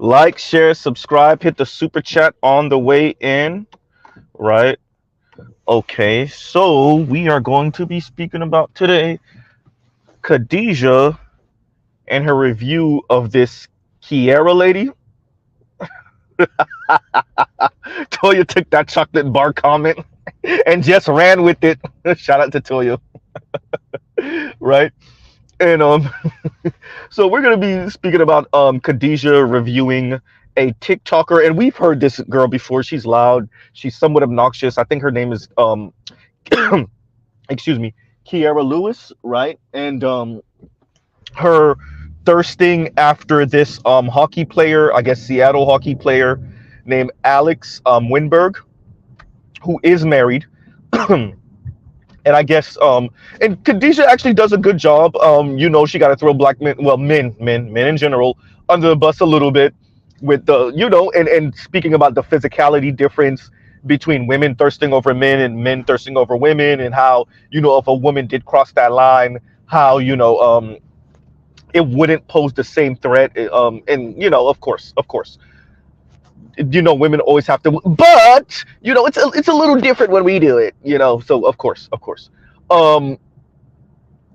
Like, share, subscribe, hit the super chat on the way in, right? Okay, so we are going to be speaking about today Khadijah and her review of this Kiara lady. Toya took that chocolate bar comment and just ran with it. Shout out to Toya, right? And so we're gonna be speaking about Khadijah reviewing a TikToker, and we've heard this girl before. She's loud. She's somewhat obnoxious. I think her name is excuse me, Kiara Lewis, right? And her thirsting after this hockey player, I guess Seattle hockey player named Alex Winberg, who is married. And I guess and Khadijah actually does a good job. She got to throw black men, well, men in general, under the bus a little bit with the, and speaking about the physicality difference between women thirsting over men and men thirsting over women, and how, if a woman did cross that line, how, it wouldn't pose the same threat. And of course, women always have to, but it's a little different when we do it. So of course, um,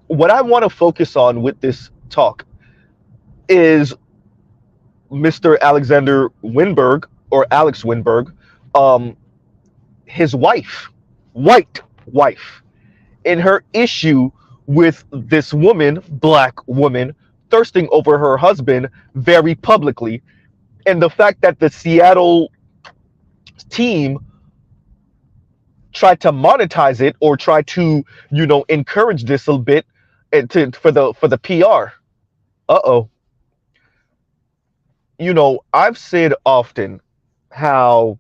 what I want to focus on with this talk is Mr. Alexander Winberg, or Alex Winberg, um, his wife, white wife, and her issue with this woman, black woman, thirsting over her husband very publicly, and the fact that the Seattle team tried to monetize it, or try to, encourage this a little bit, and for the PR. Uh-oh. I've said often how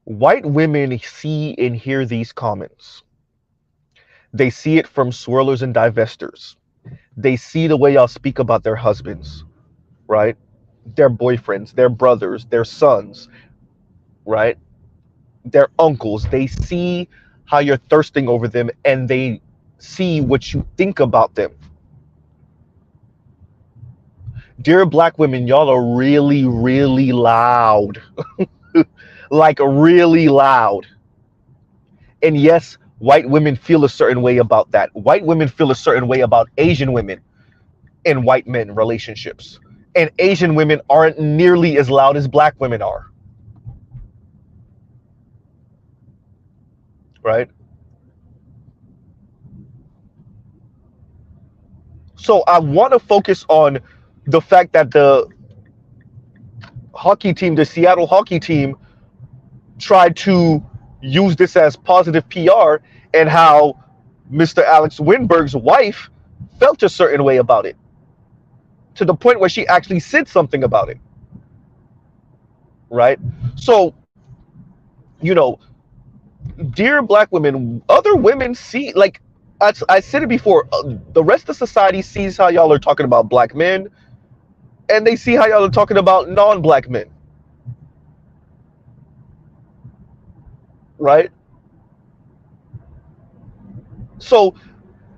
white women see and hear these comments. They see it from swirlers and divestors. They see the way y'all speak about their husbands, right? Their boyfriends, their brothers, their sons, right? Their uncles. They see how you're thirsting over them, and they see what you think about them. Dear black women, y'all are really, really loud. Like really loud. And yes, white women feel a certain way about that. White women feel a certain way about Asian women and white men relationships. And Asian women aren't nearly as loud as black women are. Right? So I want to focus on the fact that the hockey team, the Seattle hockey team, tried to use this as positive PR, and how Mr. Alex Winberg's wife felt a certain way about it, to the point where she actually said something about it. Right? So, you know, dear black women, other women see, like I said it before, the rest of society sees how y'all are talking about black men, and they see how y'all are talking about non-black men. Right? So,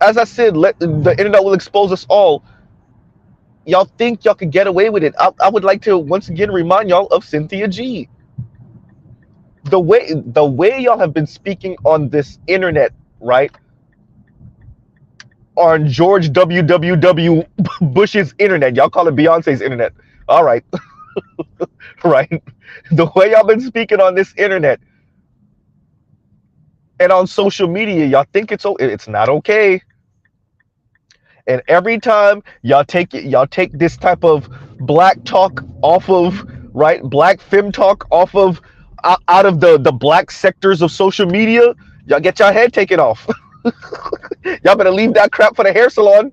as I said, the internet will expose us all. Y'all think y'all could get away with it. I would like to once again remind y'all of Cynthia G. The way y'all have been speaking on this internet, right? On George W. Bush's internet. Y'all call it Beyonce's internet. All right. Right? The way y'all been speaking on this internet and on social media, y'all think it's not okay. And every time y'all take this type of black talk off of, right, black femme talk off of, out of the black sectors of social media, y'all get your head taken off. Y'all better leave that crap for the hair salon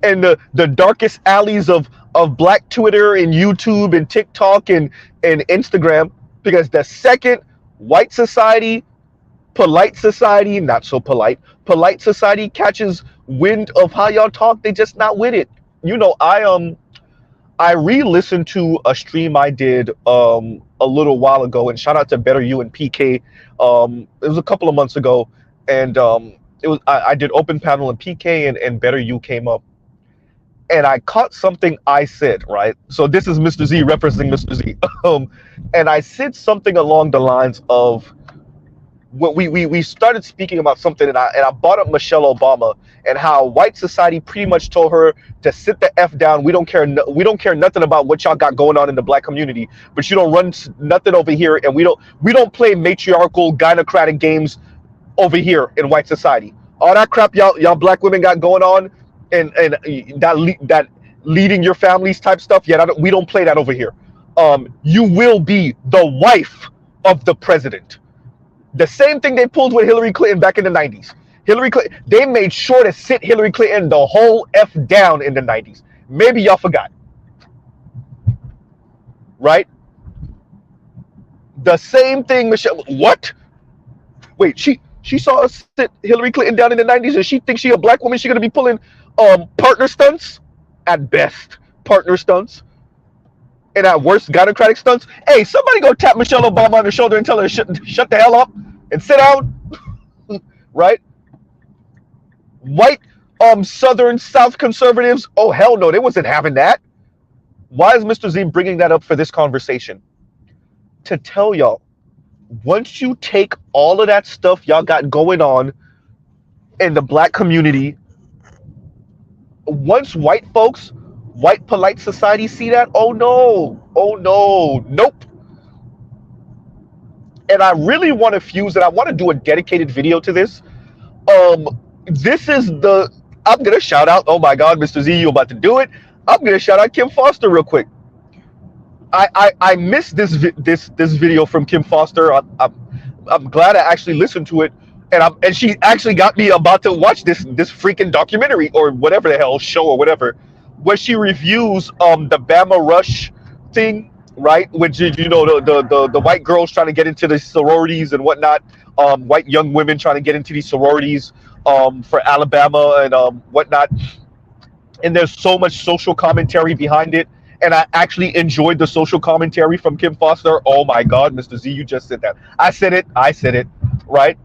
and the darkest alleys of black Twitter and YouTube and TikTok and Instagram, because the second white society, polite society, not so polite society catches wind of how y'all talk, they just not with it. I re-listened to a stream I did a little while ago, and shout out to Better You and PK. It was a couple of months ago, and it was I did open panel, and PK and Better You came up, and I caught something I said, right? So this is Mr. Z referencing Mr. Z. And I said something along the lines of what we started speaking about something, and I brought up Michelle Obama and how white society pretty much told her to sit the F down. We don't care. We don't care nothing about what y'all got going on in the black community, but you don't run nothing over here, and we don't play matriarchal gynocratic games over here in white society. All that crap y'all black women got going on, and that leading your families type stuff. Yeah, we don't play that over here. You will be the wife of the president. The same thing they pulled with Hillary Clinton back in the 90s. Hillary Clinton, they made sure to sit Hillary Clinton the whole F down in the 90s. Maybe y'all forgot, right? The same thing, Michelle. What? Wait, she saw us sit Hillary Clinton down in the 90s, and she thinks she a black woman. She gonna be pulling partner stunts at best, partner stunts, and at worst, gynocratic stunts. Hey, somebody go tap Michelle Obama on the shoulder and tell her to shut the hell up and sit down, right? White Southern South conservatives. Oh hell no, they wasn't having that. Why is Mr. Z bringing that up for this conversation? To tell y'all, once you take all of that stuff y'all got going on in the black community, once white folks, white polite society see that, oh no, nope. And I really want to fuse it. I want to do a dedicated video to this. This is the, I'm gonna shout out, oh my god, Mr. Z, you about to do it. I'm gonna shout out Kim Foster real quick. I missed this video from Kim Foster. I'm glad I actually listened to it, and she actually got me about to watch this freaking documentary or whatever the hell show or whatever, where she reviews the Bama Rush thing, right? Which is, you know, the white girls trying to get into the sororities and whatnot, white young women trying to get into these sororities for Alabama and whatnot. And there's so much social commentary behind it. And I actually enjoyed the social commentary from Kim Foster. Oh my God, Mr. Z, you just said that. I said it, right?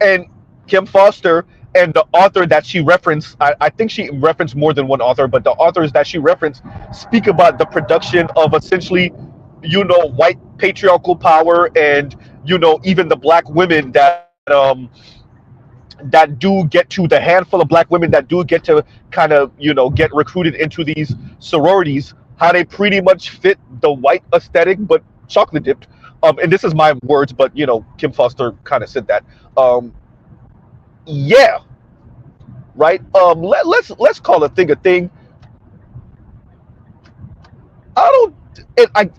And Kim Foster and the author that she referenced, I think she referenced more than one author, but the authors that she referenced speak about the production of essentially, you know, white patriarchal power, and, you know, even the black women that do get to, the handful of black women that do get to kind of, you know, get recruited into these sororities, how they pretty much fit the white aesthetic, but chocolate dipped. And this is my words, but, you know, Kim Foster kind of said that. Yeah, right. Let's call a thing. I don't.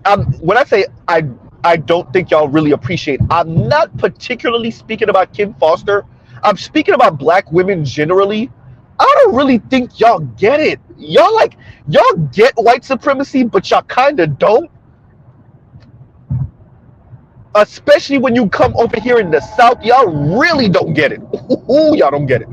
I'm when I say I don't think y'all really appreciate. I'm not particularly speaking about Kim Foster. I'm speaking about black women generally. I don't really think y'all get it. Y'all get white supremacy, but y'all kind of don't. Especially when you come over here in the South, y'all really don't get it. Ooh, y'all don't get it.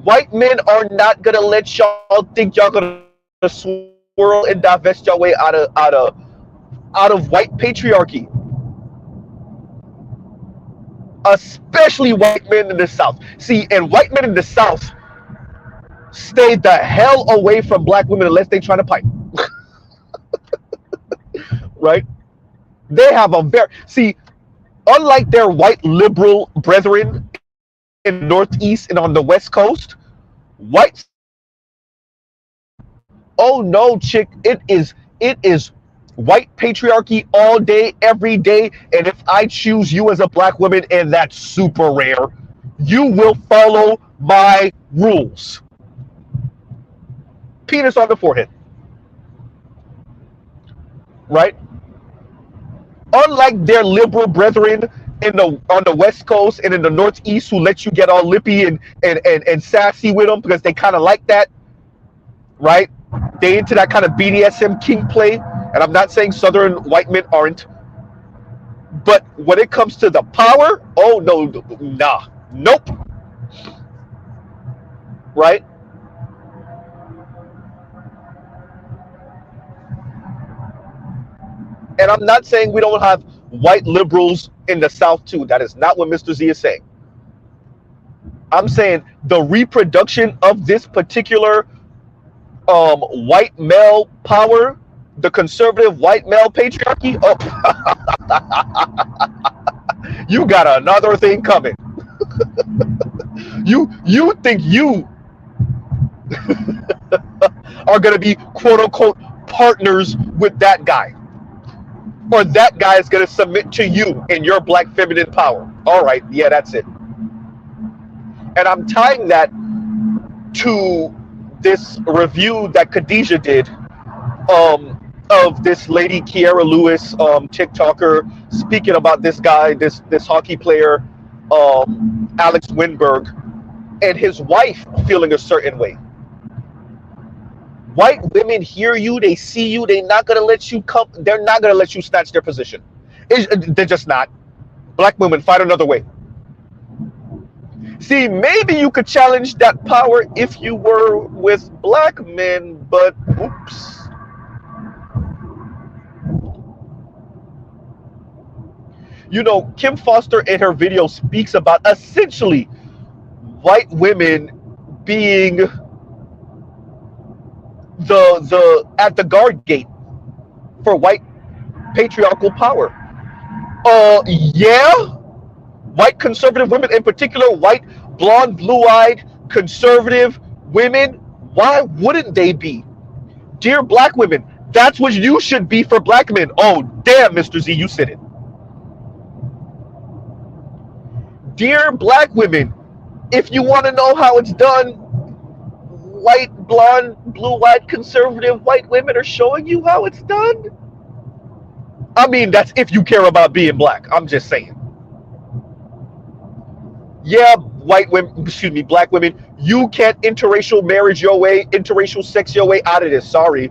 White men are not gonna let y'all think y'all gonna swirl and divest your way out of white patriarchy. Especially white men in the South. See, and white men in the South stay the hell away from black women unless they try to pipe. Right? They have a unlike their white liberal brethren in the Northeast and on the West Coast, white, oh no, chick, it is white patriarchy all day, every day. And if I choose you as a black woman, and that's super rare, you will follow my rules. Penis on the forehead. Right? Unlike their liberal brethren on the West Coast and in the Northeast, who let you get all lippy and sassy with them because they kind of like that, right? They into that kind of BDSM king play. And I'm not saying Southern white men aren't, but when it comes to the power, oh no, nah, nope. Right? And I'm not saying we don't have white liberals in the South too. That is not what Mr. Z is saying. I'm saying the reproduction of this particular white male power, the conservative white male patriarchy. Oh, you got another thing coming. You think you are going to be quote unquote partners with that guy, or that guy is going to submit to you in your black feminine power. All right, yeah, that's it. And I'm tying that to this review that Khadijah did of this lady Kiara Lewis, TikToker, speaking about this guy, this hockey player, Alex Winberg, and his wife feeling a certain way. White women hear you, they see you, they're not gonna let you come. They're not gonna let you snatch their position. They're just not. Black women, fight another way. See, maybe you could challenge that power if you were with black men, but oops. You know, Kim Foster in her video speaks about essentially white women being the at the guard gate for white patriarchal power. Yeah, white conservative women, in particular, white, blonde, blue-eyed, conservative women. Why wouldn't they be? Dear black women, that's what you should be for black men. Oh, damn, Mr. Z, you said it. Dear black women, if you want to know how it's done, white, blonde, blue-eyed, conservative white women are showing you how it's done. I mean, that's if you care about being black. I'm just saying. Yeah, white women, excuse me, black women, you can't interracial marriage your way, interracial sex your way out of this. Sorry.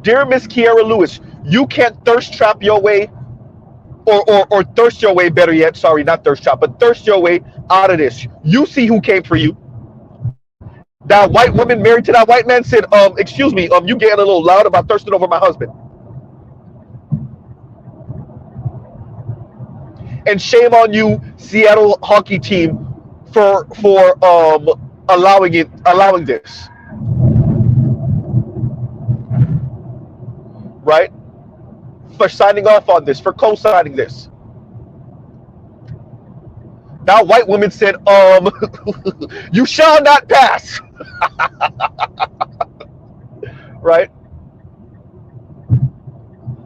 Dear Miss Kiara Lewis, you can't thirst trap your way, or thirst your way, better yet, sorry, not thirst trap, but thirst your way out of this. You see who came for you. That white woman married to that white man said, excuse me, you getting a little loud about thirsting over my husband. And shame on you, Seattle hockey team, for allowing this. Right? For signing off on this, for co-signing this. That white woman said, you shall not pass. Right?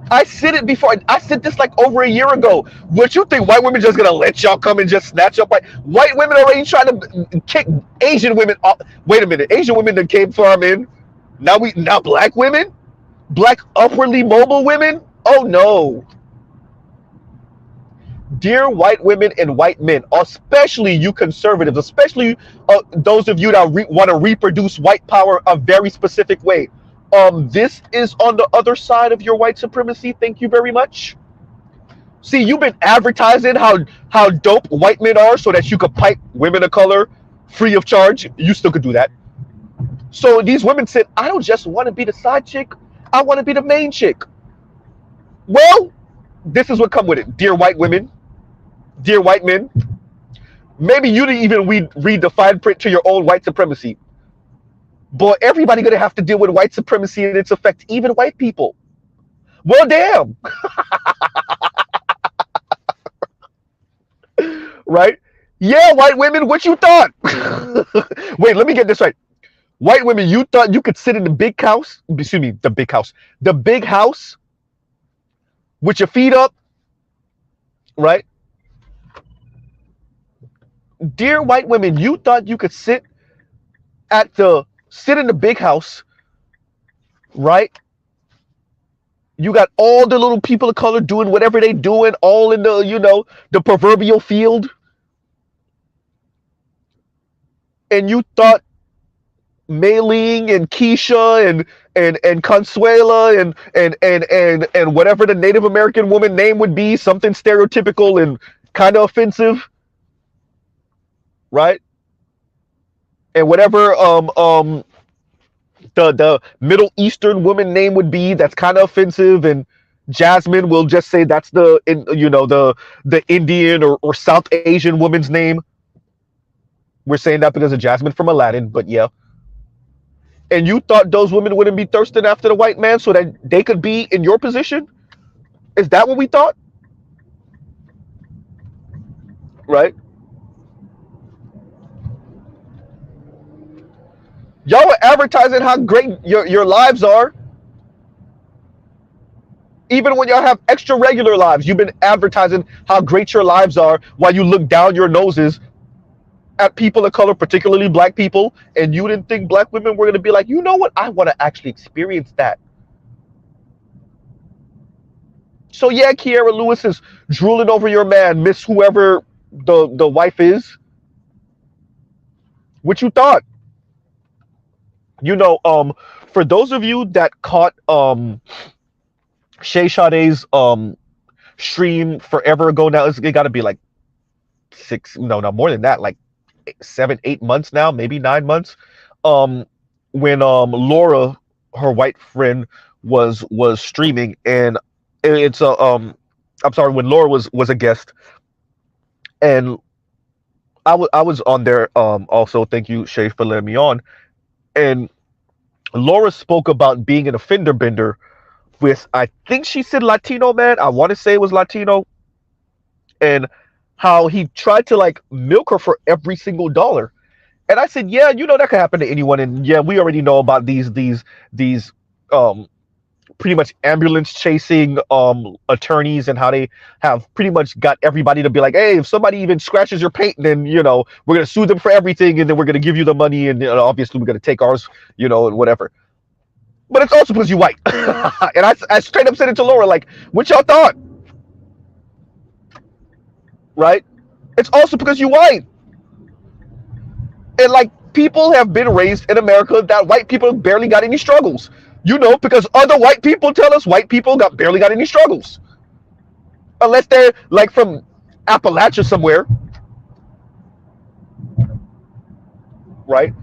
I said it before. I said this like over a year ago. What you think white women just gonna let y'all come and just snatch up white women already trying to kick Asian women off? Wait a minute, Asian women that came for our men. Now black women, black upwardly mobile women. Oh no. Dear white women and white men, especially you conservatives, especially those of you that want to reproduce white power a very specific way. This is on the other side of your white supremacy. Thank you very much. See, you've been advertising how dope white men are so that you could pipe women of color free of charge. You still could do that. So these women said, I don't just want to be the side chick. I want to be the main chick. Well, this is what come with it. Dear white women, dear white men, maybe you didn't even read the fine print to your own white supremacy. Boy, everybody gonna have to deal with white supremacy and its effect, even white people. Well, damn. Right? Yeah, white women, what you thought? Wait, let me get this right. White women, you thought you could sit in the big house, excuse me, the big house with your feet up, right? Dear white women, you thought you could sit in the big house, right? You got all the little people of color doing whatever they doing, all in the, the proverbial field. And you thought Mei-Ling and Keisha and Consuela and whatever the Native American woman name would be, something stereotypical and kind of offensive, right? And whatever the Middle Eastern woman name would be, that's kind of offensive, and Jasmine, we'll just say that's the Indian or South Asian woman's name. We're saying that because of Jasmine from Aladdin, but yeah. And you thought those women wouldn't be thirsting after the white man so that they could be in your position? Is that what we thought? Right? Y'all were advertising how great your lives are. Even when y'all have extra regular lives, you've been advertising how great your lives are while you look down your noses at people of color, particularly black people, and you didn't think black women were going to be like, you know what? I want to actually experience that. So yeah, Kiara Lewis is drooling over your man, Miss whoever the wife is. What you thought? For those of you that caught Shay Sade's stream forever ago now, it got to be like no, more than that, like 7, 8 months now, maybe 9 months. When Laura, her white friend, was streaming, and it's a I'm sorry, when Laura was a guest, and I was on there also. Thank you, Shay, for letting me on. And Laura spoke about being an offender bender with, I think she said Latino man. I want to say it was Latino, and how he tried to like milk her for every single dollar. And I said, yeah, that could happen to anyone. And yeah, we already know about these pretty much ambulance chasing attorneys, and how they have pretty much got everybody to be like, hey, if somebody even scratches your paint, then we're gonna sue them for everything, and then we're gonna give you the money, and obviously we're gonna take ours, and whatever. But it's also because you white. And I straight up said it to Laura, like, what y'all thought? Right? It's also because you white. And like, people have been raised in America that white people barely got any struggles. Because other white people tell us white people barely got any struggles. Unless they're like from Appalachia somewhere. Right?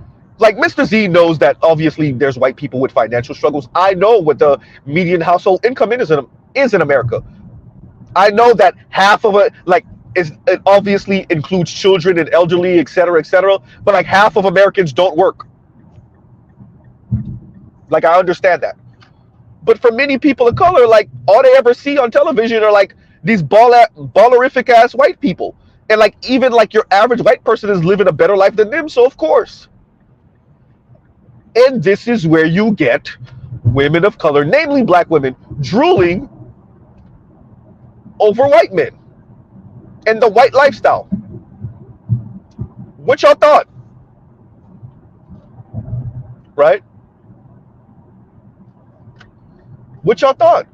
Like, Mr. Z knows that obviously there's white people with financial struggles. I know what the median household income is in America. I know that half of it, like, it obviously includes children and elderly, et cetera, but like half of Americans don't work. Like, I understand that. But for many people of color, like, all they ever see on television are like these ballerific ass white people. And like, even like your average white person is living a better life than them, so of course. And this is where you get women of color, namely black women, drooling over white men and the white lifestyle. What y'all thought? Right? What y'all thought?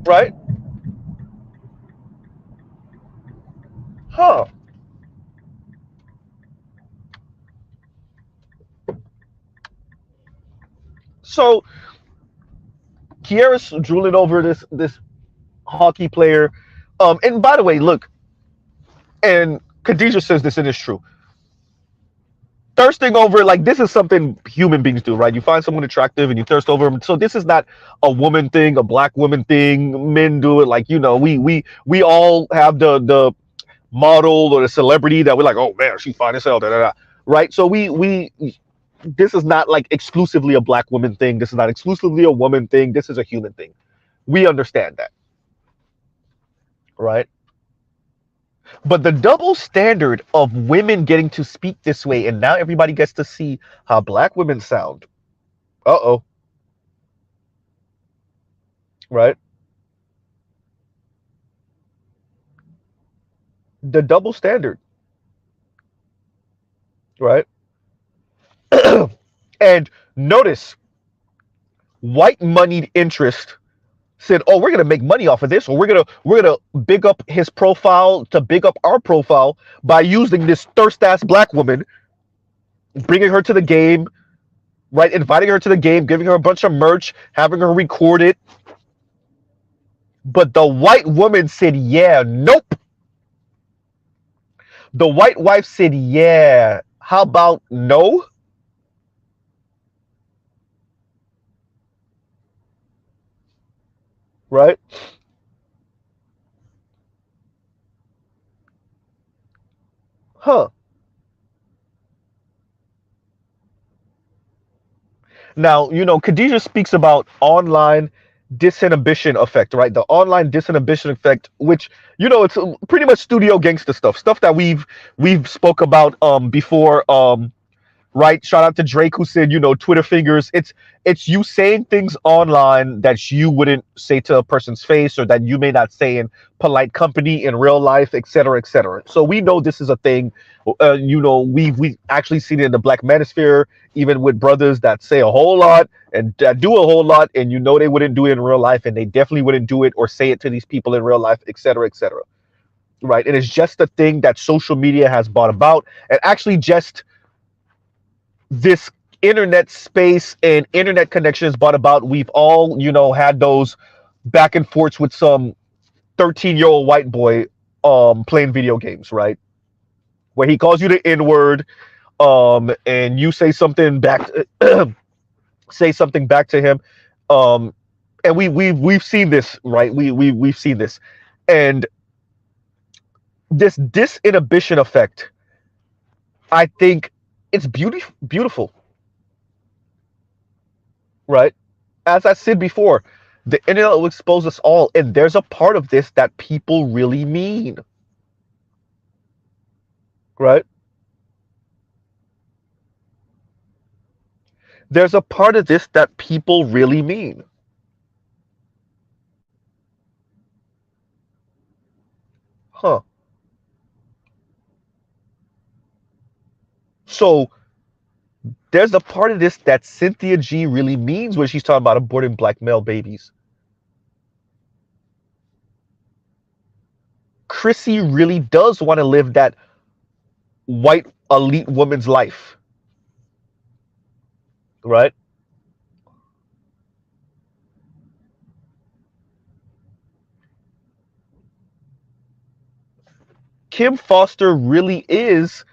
Right? Huh. So Kiera's drooling over this hockey player. And by the way, look, and Khadijah says this, and it's true. Thirsting over, like, this is something human beings do, right? You find someone attractive and you thirst over them. So this is not a woman thing, a black woman thing. Men do it, like, we all have the model or the celebrity that we're like, oh man, she's fine as hell, da, da, da. Right? So we this is not like exclusively a black woman thing. This is not exclusively a woman thing. This is a human thing. We understand that. Right? But the double standard of women getting to speak this way, and now everybody gets to see how black women sound. Uh-oh. Right? The double standard. Right? And notice, white moneyed interest said, oh, we're gonna make money off of this, or we're gonna big up his profile to big up our profile by using this thirst ass black woman, bringing her to the game, right? Inviting her to the game, giving her a bunch of merch, having her record it. But the white woman said, yeah, nope. The white wife said, yeah, how about no? right? Huh. Now, Khadijah speaks about online disinhibition effect, right? The online disinhibition effect, which, it's pretty much studio gangster stuff that we've spoke about before. Right? Shout out to Drake who said, Twitter fingers. It's you saying things online that you wouldn't say to a person's face or that you may not say in polite company in real life, et cetera, et cetera. So we know this is a thing. We actually seen it in the Black Manosphere, even with brothers that say a whole lot and that do a whole lot, and they wouldn't do it in real life, and they definitely wouldn't do it or say it to these people in real life, et cetera, et cetera. Right? And it's just a thing that social media has brought about, and actually just this internet space and internet connections brought about. We've all, had those back and forths with some 13-year-old white boy playing video games, right? Where he calls you the N-word, and you say something back say something back to him. And we've seen this, right? We've seen this. And this disinhibition effect, I think it's beautiful, right? As I said before, the internet will expose us all, and there's a part of this that people really mean, right? There's a part of this that people really mean. Huh. So there's a part of this that Cynthia G really means when she's talking about aborting black male babies. Chrissy really does want to live that white elite woman's life, right? Kim Foster really is.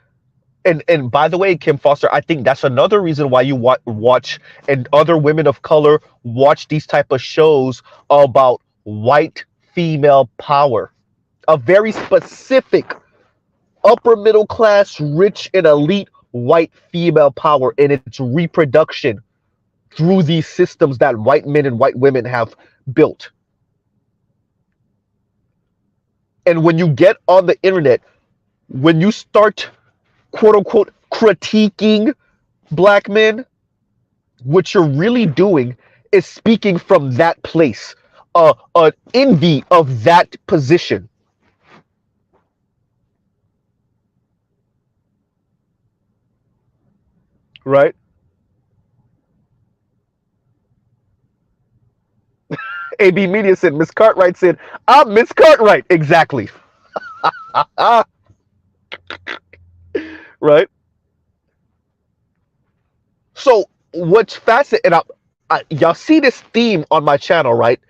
And by the way, Kim Foster, I think that's another reason why you watch and other women of color watch these type of shows about white female power, a very specific upper middle class, rich and elite white female power in its reproduction through these systems that white men and white women have built. And when you get on the internet, when you start quote unquote critiquing black men, what you're really doing is speaking from that place, an envy of that position, right? AB Media said, Miss Cartwright said, I'm Miss Cartwright. Exactly. Right? So what's fascinating, and y'all see this theme on my channel, right?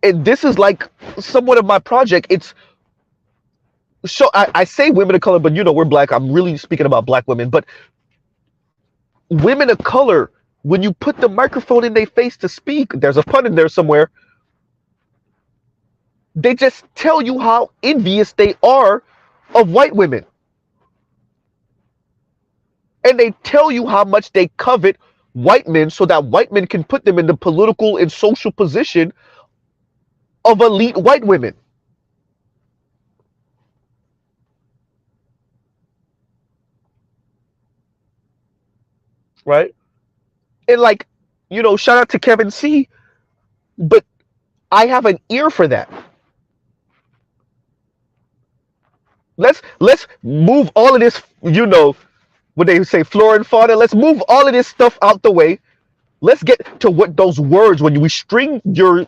And this is like somewhat of my project. It's so I say women of color, but we're black. I'm really speaking about black women, but women of color, when you put the microphone in their face to speak, there's a pun in there somewhere, they just tell you how envious they are of white women. And they tell you how much they covet white men so that white men can put them in the political and social position of elite white women. Right? And like, shout out to Kevin C, but I have an ear for that. Let's move all of this, when they say flora and fauna, let's move all of this stuff out the way. Let's get to what those words, when we string your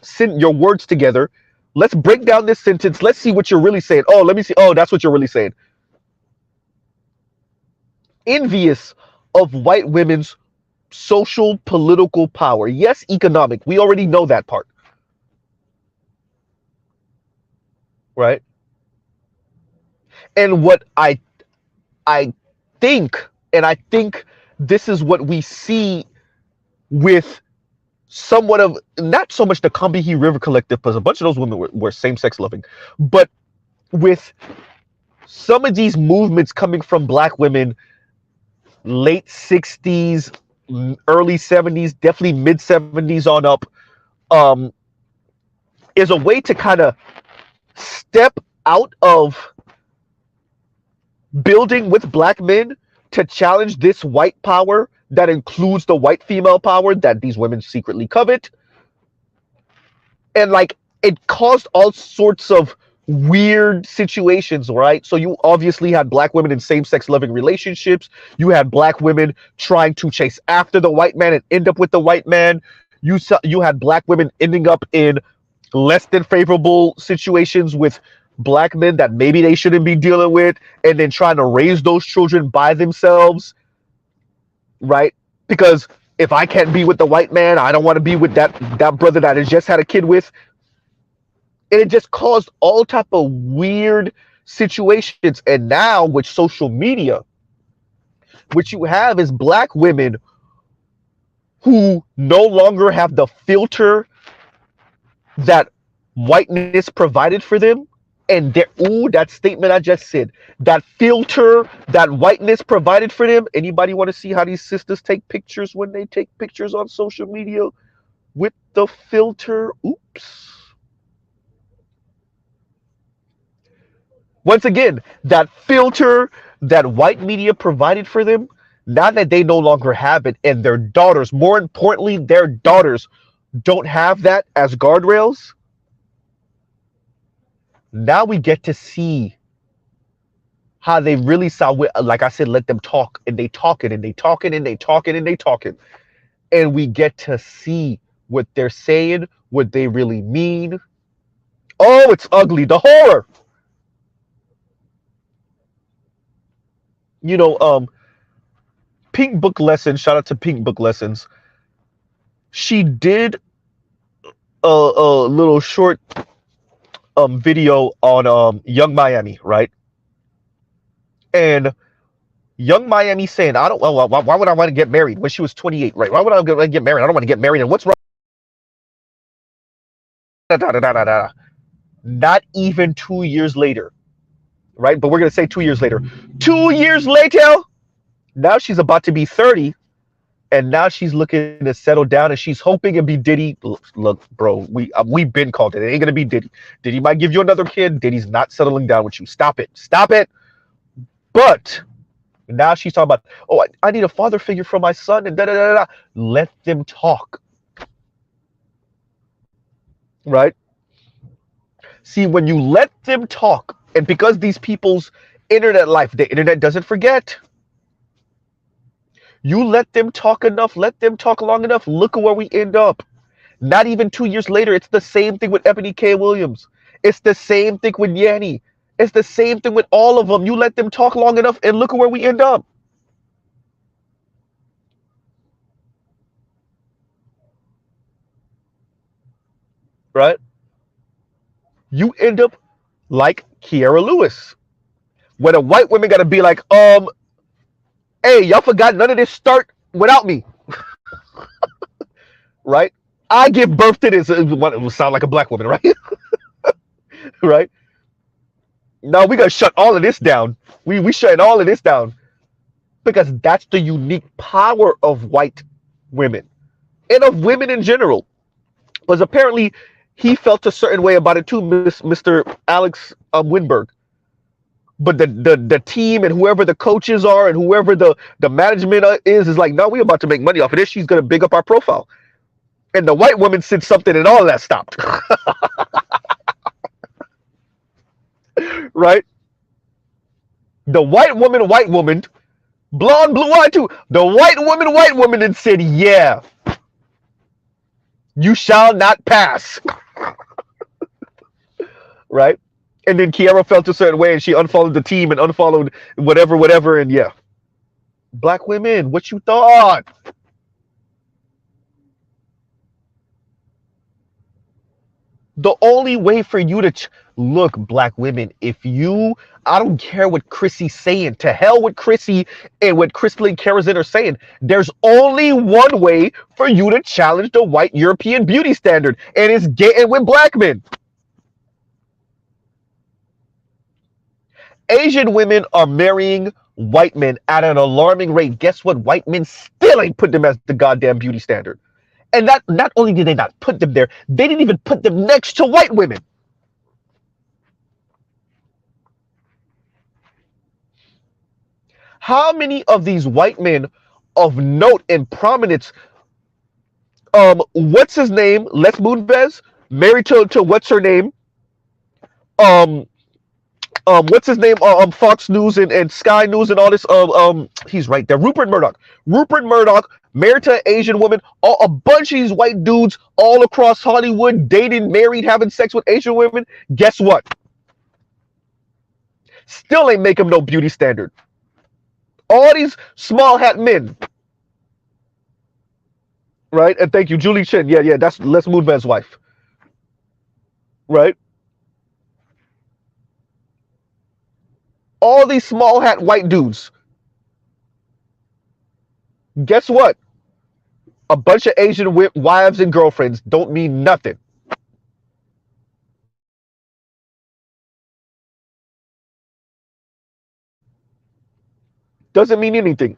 words together, let's break down this sentence. Let's see what you're really saying. Oh, let me see. Oh, that's what you're really saying. Envious of white women's social political power. Yes, economic. We already know that part. Right? And what I think, and I think this is what we see with somewhat of, not so much the Combahee River Collective, because a bunch of those women were same-sex loving, but with some of these movements coming from Black women, late 60s, early 70s, definitely mid 70s on up, um, is a way to kind of step out of building with Black men to challenge this white power that includes the white female power that these women secretly covet. And like, it caused all sorts of weird situations, right? So you obviously had Black women in same-sex loving relationships. You had Black women trying to chase after the white man and end up with the white man. You had Black women ending up in less than favorable situations with Black men that maybe they shouldn't be dealing with, and then trying to raise those children by themselves, right? Because if I can't be with the white man, I don't want to be with that brother that I just had a kid with. And it just caused all type of weird situations. And now with social media, what you have is Black women who no longer have the filter that whiteness provided for them. And that statement I just said, that filter that whiteness provided for them. Anybody want to see how these sisters take pictures when they take pictures on social media with the filter? Oops. Once again, that filter that white media provided for them, now that they no longer have it, and their daughters, more importantly, their daughters don't have that as guardrails, now we get to see how they really saw, like I said, let them talk, and they talking, and they talking, and they talking, and they talking. And we get to see what they're saying, what they really mean. Oh, it's ugly. The horror. You know, Pink Book Lessons, shout out to Pink Book Lessons. She did a little short video on Young Miami, right? And Young Miami saying, I don't, well, why would I want to get married when she was 28, right? Why would I want to get married? I don't want to get married. And what's wrong? Da, da, da, da, da, da. Not even 2 years later, right? But we're going to say 2 years later. 2 years later, now she's about to be 30. And now she's looking to settle down, and she's hoping and be Diddy. Look, bro, we've been called it. It ain't gonna be Diddy. Diddy might give you another kid. Diddy's not settling down with you. Stop it. Stop it. But now she's talking about, oh, I need a father figure for my son, and da da da da. Let them talk, right? See, when you let them talk, and because these people's internet life, the internet doesn't forget. You let them talk enough, let them talk long enough, look at where we end up. Not even 2 years later, it's the same thing with Ebony K. Williams. It's the same thing with Yanni. It's the same thing with all of them. You let them talk long enough, and look at where we end up. Right? You end up like Kiara Lewis. Where the white women got to be like, hey, y'all forgot none of this start without me. Right? I give birth to this. It would sound like a Black woman, right? Right? No, we got to shut all of this down. We shutting all of this down. Because that's the unique power of white women. And of women in general. Because apparently he felt a certain way about it too, Mr. Alex Winberg. But the team and whoever the coaches are and whoever the management is like, no, we about to make money off of this. She's going to big up our profile. And the white woman said something, and all of that stopped. Right? The white woman, blonde, blue-eyed too. The white woman, and said, yeah, you shall not pass. Right? And then Kiara felt a certain way, and she unfollowed the team and unfollowed whatever, and yeah. Black women, what you thought? The only way for you to look, black women, if you, I don't care what Chrissy's saying, to hell with Chrissy and what Chrisley and Karazin are saying. There's only one way for you to challenge the white European beauty standard, and it's getting with black men. Asian women are marrying white men at an alarming rate. Guess what? White men still ain't put them as the goddamn beauty standard. And not only did they not put them there, they didn't even put them next to white women. How many of these white men of note and prominence, what's his name? Les Moonves, married to what's her name? Um, what's his name? Fox News and Sky News and all this. He's right there. Rupert Murdoch. Rupert Murdoch, married to an Asian woman. A bunch of these white dudes all across Hollywood, dating, married, having sex with Asian women. Guess what? Still ain't make him no beauty standard. All these small hat men, right? And thank you, Julie Chen. Yeah, yeah, that's Les Moonves' wife, right? All these small hat white dudes. Guess what? A bunch of Asian wives and girlfriends don't mean nothing. Doesn't mean anything.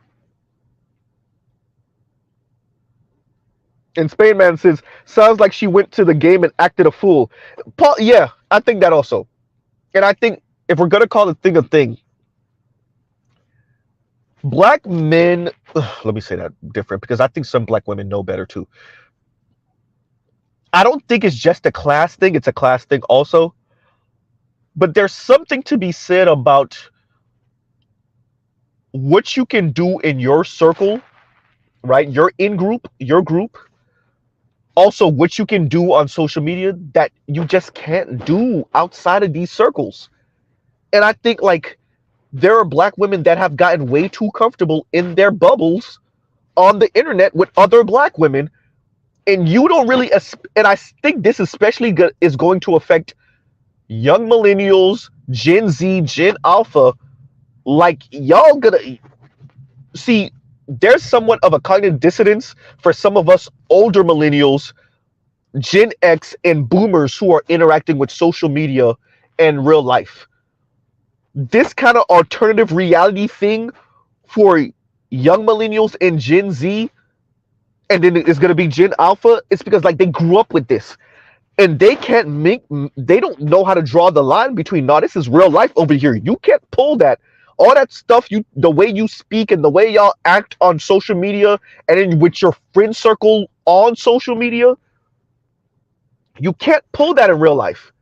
And Spain Man says, sounds like she went to the game and acted a fool. Paul, yeah, I think that also. And I think if we're gonna call the thing a thing, black men, let me say that different because I think some black women know better too. I don't think it's just a class thing, it's a class thing also. But there's something to be said about what you can do in your circle, right? Your in group, your group. Also, what you can do on social media that you just can't do outside of these circles. And I think like there are black women that have gotten way too comfortable in their bubbles on the internet with other black women, and you don't really. And I think this especially is going to affect young millennials, Gen Z, Gen Alpha. Like y'all gonna see. There's somewhat of a cognitive dissonance for some of us older millennials, Gen X, and boomers who are interacting with social media and real life. This kind of alternative reality thing for young millennials and Gen Z, and then it's going to be Gen Alpha, it's because like they grew up with this and they can't make, they don't know how to draw the line between, no, this is real life over here. You can't pull that. All that stuff, the way you speak and the way y'all act on social media and then with your friend circle on social media, you can't pull that in real life,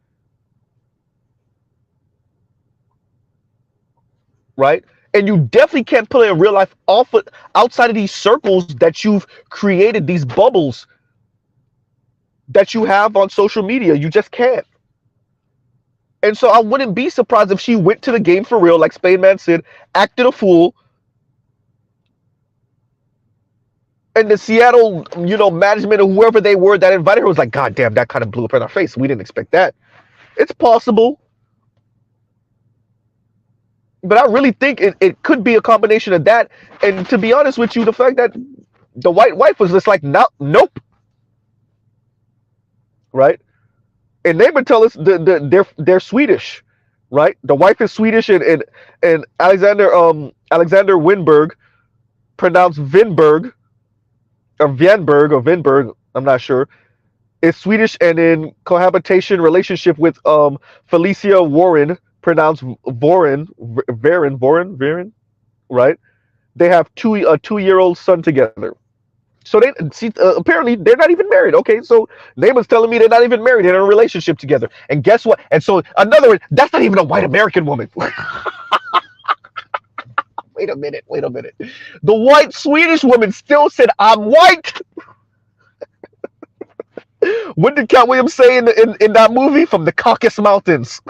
right? And you definitely can't pull it in real life outside of these circles that you've created, these bubbles that you have on social media. You just can't. And so I wouldn't be surprised if she went to the game for real, like Spain Man said, acted a fool, and the Seattle, management or whoever they were that invited her was like, God damn, that kind of blew up in our face. We didn't expect that. It's possible. But I really think it could be a combination of that. And to be honest with you, the fact that the white wife was just like, no, nope, right? And they would tell us they're Swedish, right? The wife is Swedish, and Alexander Winberg, pronounced Vinberg or Vinberg, I'm not sure, is Swedish and in cohabitation relationship with Felicia Warren, pronounced Varen, right? They have a 2-year-old son together. So they see, apparently they're not even married. Okay, so Neyman's telling me they're not even married. They're in a relationship together. And guess what? And so another, that's not even a white American woman. Wait a minute. The white Swedish woman still said, "I'm white." What did Cat Williams say in that movie? From the Caucasus Mountains,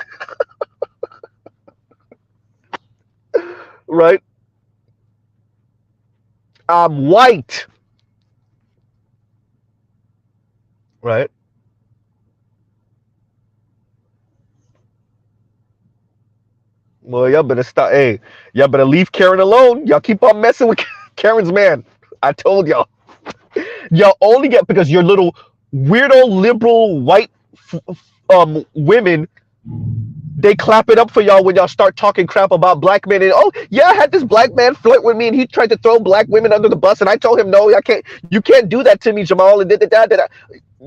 right? I'm white, right? Well, y'all better stop. Hey, y'all better leave Karen alone. Y'all keep on messing with Karen's man. I told y'all. Y'all only get because you're little weirdo liberal white women. They clap it up for y'all when y'all start talking crap about black men. And oh yeah, I had this black man flirt with me, and he tried to throw black women under the bus, and I told him no, I can't. You can't do that to me, Jamal. And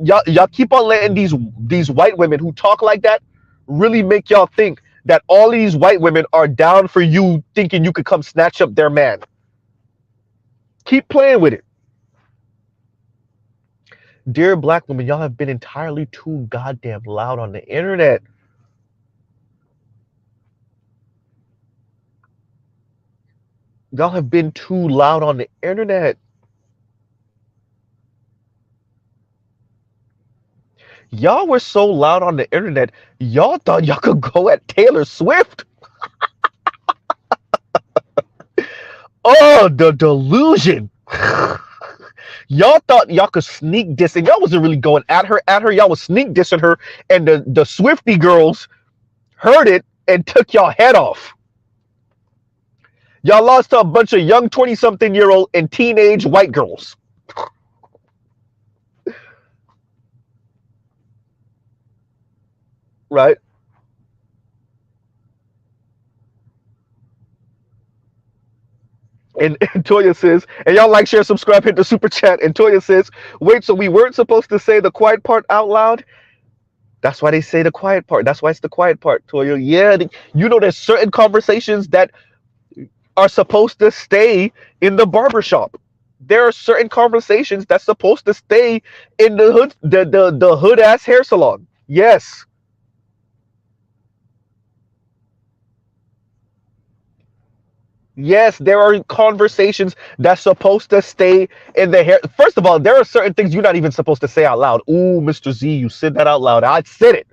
y'all keep on letting these white women who talk like that really make y'all think that all these white women are down for you, thinking you could come snatch up their man. Keep playing with it. Dear black women, y'all have been entirely too goddamn loud on the internet. Y'all have been too loud on the internet. Y'all were so loud on the internet, y'all thought y'all could go at Taylor Swift. Oh, the delusion. Y'all thought y'all could sneak diss, and y'all wasn't really going at her. Y'all was sneak dissing her, and the Swifty girls heard it and took y'all head off. Y'all lost to a bunch of young 20-something-year-old and teenage white girls. Right? And Toya says, and y'all like, share, subscribe, hit the super chat. And Toya says, wait, so we weren't supposed to say the quiet part out loud? That's why they say the quiet part. That's why it's the quiet part, Toya. Yeah, you know, there's certain conversations that are supposed to stay in the barbershop. There are certain conversations that's supposed to stay in the hood, the hood ass hair salon. Yes. Yes, there are conversations that's supposed to stay in the hair. First of all, there are certain things you're not even supposed to say out loud. Ooh, Mr. Z, you said that out loud. I said it.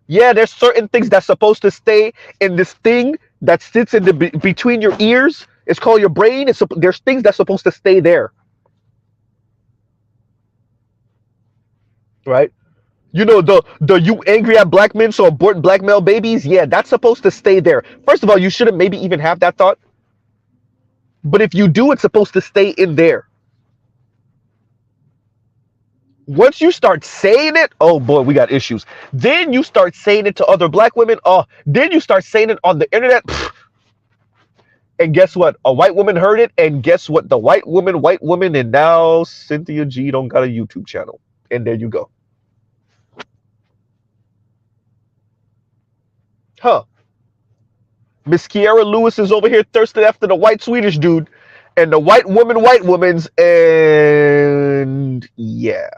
Yeah, there's certain things that's supposed to stay in this thing that sits in the between your ears. It's called your brain. There's things that's supposed to stay there, right? You know the you angry at black men so abort black male babies. Yeah, that's supposed to stay there. First of all, you shouldn't maybe even have that thought. But if you do, it's supposed to stay in there. Once you start saying it, oh boy, we got issues. Then you start saying it to other black women. Oh, then you start saying it on the internet. And guess what? A white woman heard it. And guess what? The white woman, and now Cynthia G don't got a YouTube channel. And there you go. Huh. Miss Kiara Lewis is over here thirsting after the white Swedish dude. And the white woman's. And yeah.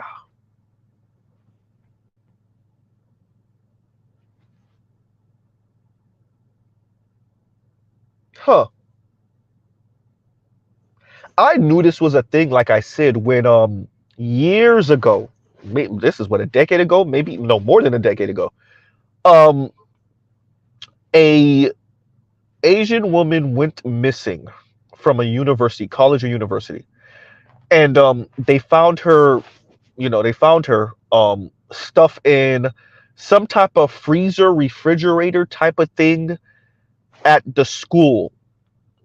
Huh. I knew this was a thing, like I said, when years ago, maybe this is what, a decade ago, maybe no more than a decade ago. A Asian woman went missing from a university, college or university, and they found her. They found her stuff in some type of freezer, refrigerator type of thing at the school.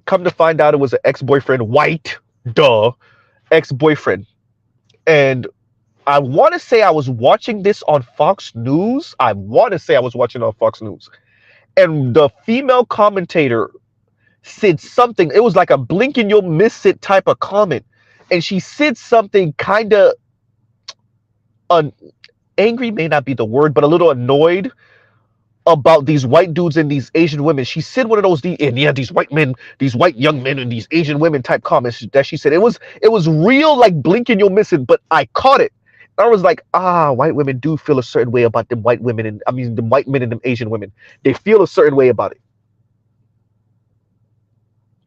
Come to find out, it was an ex-boyfriend, white, duh, ex-boyfriend. And I want to say I was watching this on Fox News. I want to say I was watching it on Fox News. And the female commentator said something. It was like a blink and you'll miss it type of comment. And she said something kind of angry, may not be the word, but a little annoyed about these white dudes and these Asian women. She said one of those, and yeah, these white men, these white young men and these Asian women type comments that she said. It was real, like blink and you'll miss it, but I caught it. I was like, white women do feel a certain way about them white women, and I mean the white men and them Asian women. They feel a certain way about it.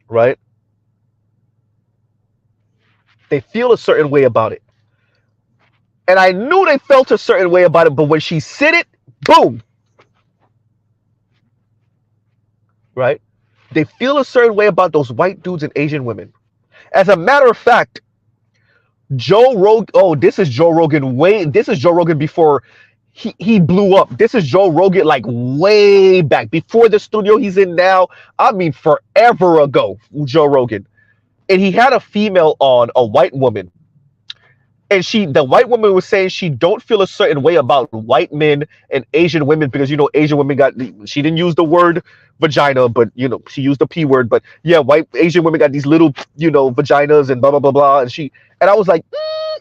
Right? They feel a certain way about it. And I knew they felt a certain way about it, but when she said it, boom. Right? They feel a certain way about those white dudes and Asian women. As a matter of fact, Joe Rogan, this is Joe Rogan before he blew up. This is Joe Rogan, like way back before the studio he's in now. I mean, forever ago, Joe Rogan, and he had a female on, a white woman, and the white woman was saying she don't feel a certain way about white men and Asian women because Asian women she didn't use the word vagina, but she used the P word, but yeah, white Asian women got these little vaginas and blah blah blah blah, and I was like,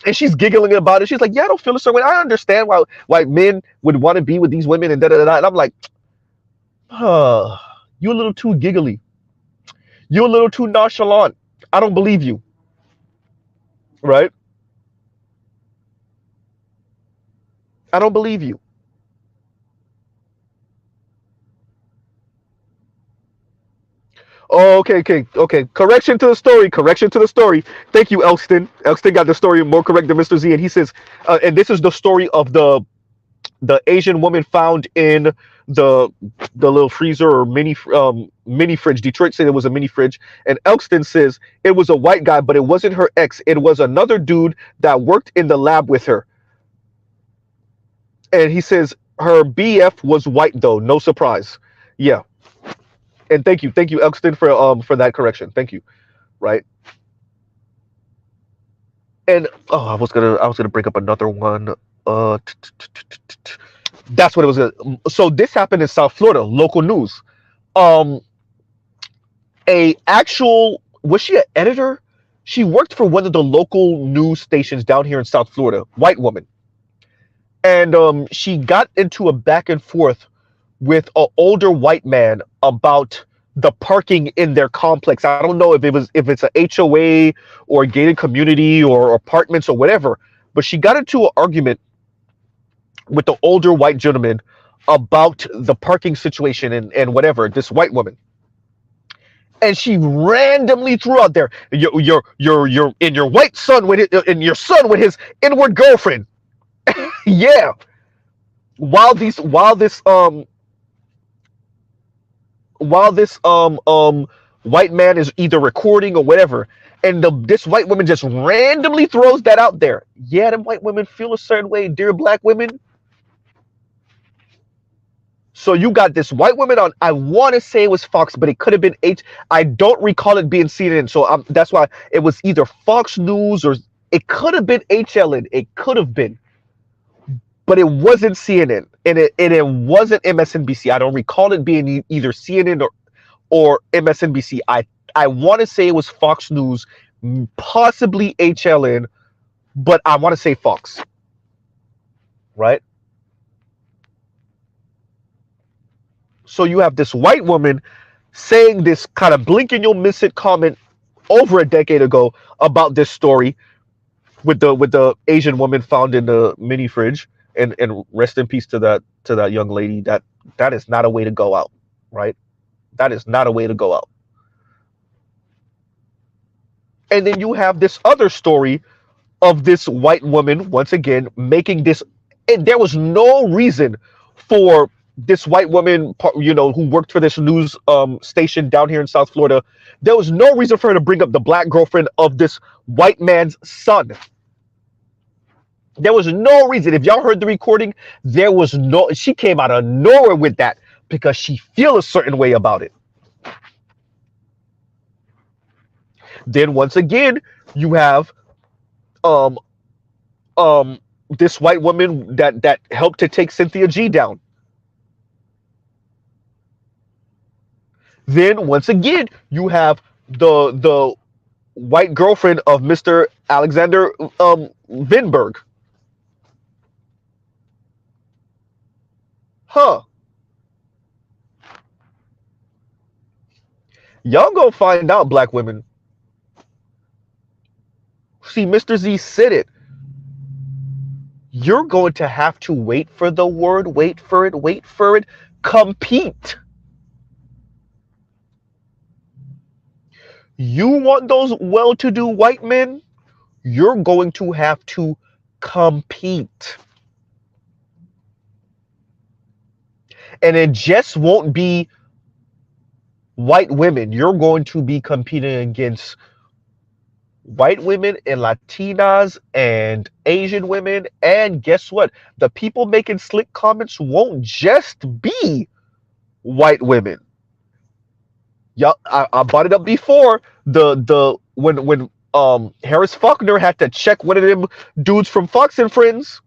and she's giggling about it. She's like, yeah, I don't feel a certain way. I understand why men would want to be with these women and da da da. And I'm like, you a little too giggly. You a little too nonchalant. I don't believe you, right? I don't believe you. Oh, okay, okay, okay. Correction to the story. Correction to the story. Thank you, Elston. Elston got the story more correct than Mr. Z, and he says, and this is the story of the Asian woman found in the little freezer or mini fridge. Detroit said it was a mini fridge, and Elkston says it was a white guy, but it wasn't her ex. It was another dude that worked in the lab with her, and he says her BF was white though. No surprise. Yeah, and thank you, Elkston, for that correction. Thank you. Right. And I was gonna bring up another one. Uh, t- t- t- t- t- t- that's what it was. So this happened in South Florida, local news. Um, a actual Was she an editor? She worked for one of the local news stations down here in South Florida. White woman, and she got into a back and forth with an older white man about the parking in their complex. I don't know if it's a HOA or a gated community or apartments or whatever, but she got into an argument with the older white gentleman about the parking situation and whatever, this white woman. And she randomly threw out there, your white son with and your son with his inward girlfriend. Yeah. While this white man is either recording or whatever, and this white woman just randomly throws that out there. Yeah, them white women feel a certain way, dear black women. So you got this white woman on. I want to say it was Fox, but it could have been H. I don't recall it being CNN. So that's why it was either Fox News or it could have been HLN. It could have been, but it wasn't CNN, and it wasn't MSNBC. I don't recall it being either CNN or MSNBC. I want to say it was Fox News, possibly HLN, but I want to say Fox, right? So you have this white woman saying this kind of blink and you'll miss it comment over a decade ago about this story with the Asian woman found in the mini fridge, and rest in peace to that young lady. That is not a way to go out, right? That is not a way to go out. And then you have this other story of this white woman once again making this, and there was no reason for this white woman, who worked for this news station down here in South Florida. There was no reason for her to bring up the black girlfriend of this white man's son. There was no reason. If y'all heard the recording, there was no. She came out of nowhere with that because she feel a certain way about it. Then once again, you have um this white woman that helped to take Cynthia G down. Then once again, you have the white girlfriend of Mr. Alexander Vinberg. Huh. Y'all gonna find out, black women. See, Mr. Z said it. You're going to have to wait for the word, wait for it, compete. You want those well-to-do white men? You're going to have to compete. And it just won't be white women. You're going to be competing against white women and Latinas and Asian women. And guess what? The people making slick comments won't just be white women. Yeah, I brought it up before. The when Harris Faulkner had to check one of them dudes from Fox and Friends,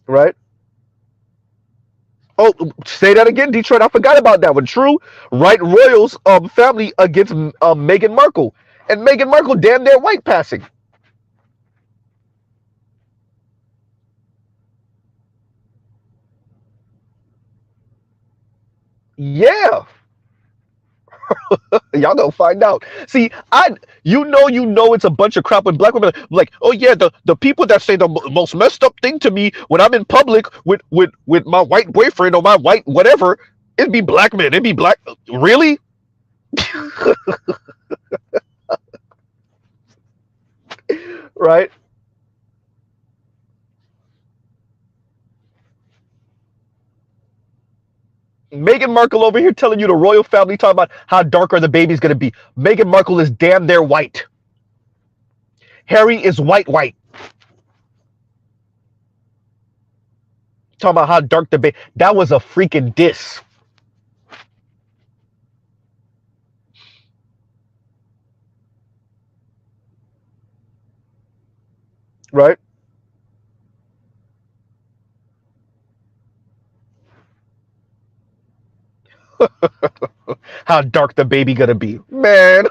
right? Oh, say that again, Detroit. I forgot about that one. True, right? Royals family against Meghan Markle, and Meghan Markle damn near white passing. Yeah, y'all gonna find out. See, you know it's a bunch of crap when black women are like, oh yeah, the people that say the most messed up thing to me when I'm in public with my white boyfriend or my white whatever, it'd be black men. It'd be black. Really? Right? Meghan Markle over here telling you the royal family talking about how dark are the babies gonna be. Meghan Markle is damn near white. Harry is white. Talking about how dark the baby. That was a freaking diss, right? How dark the baby gonna be, man?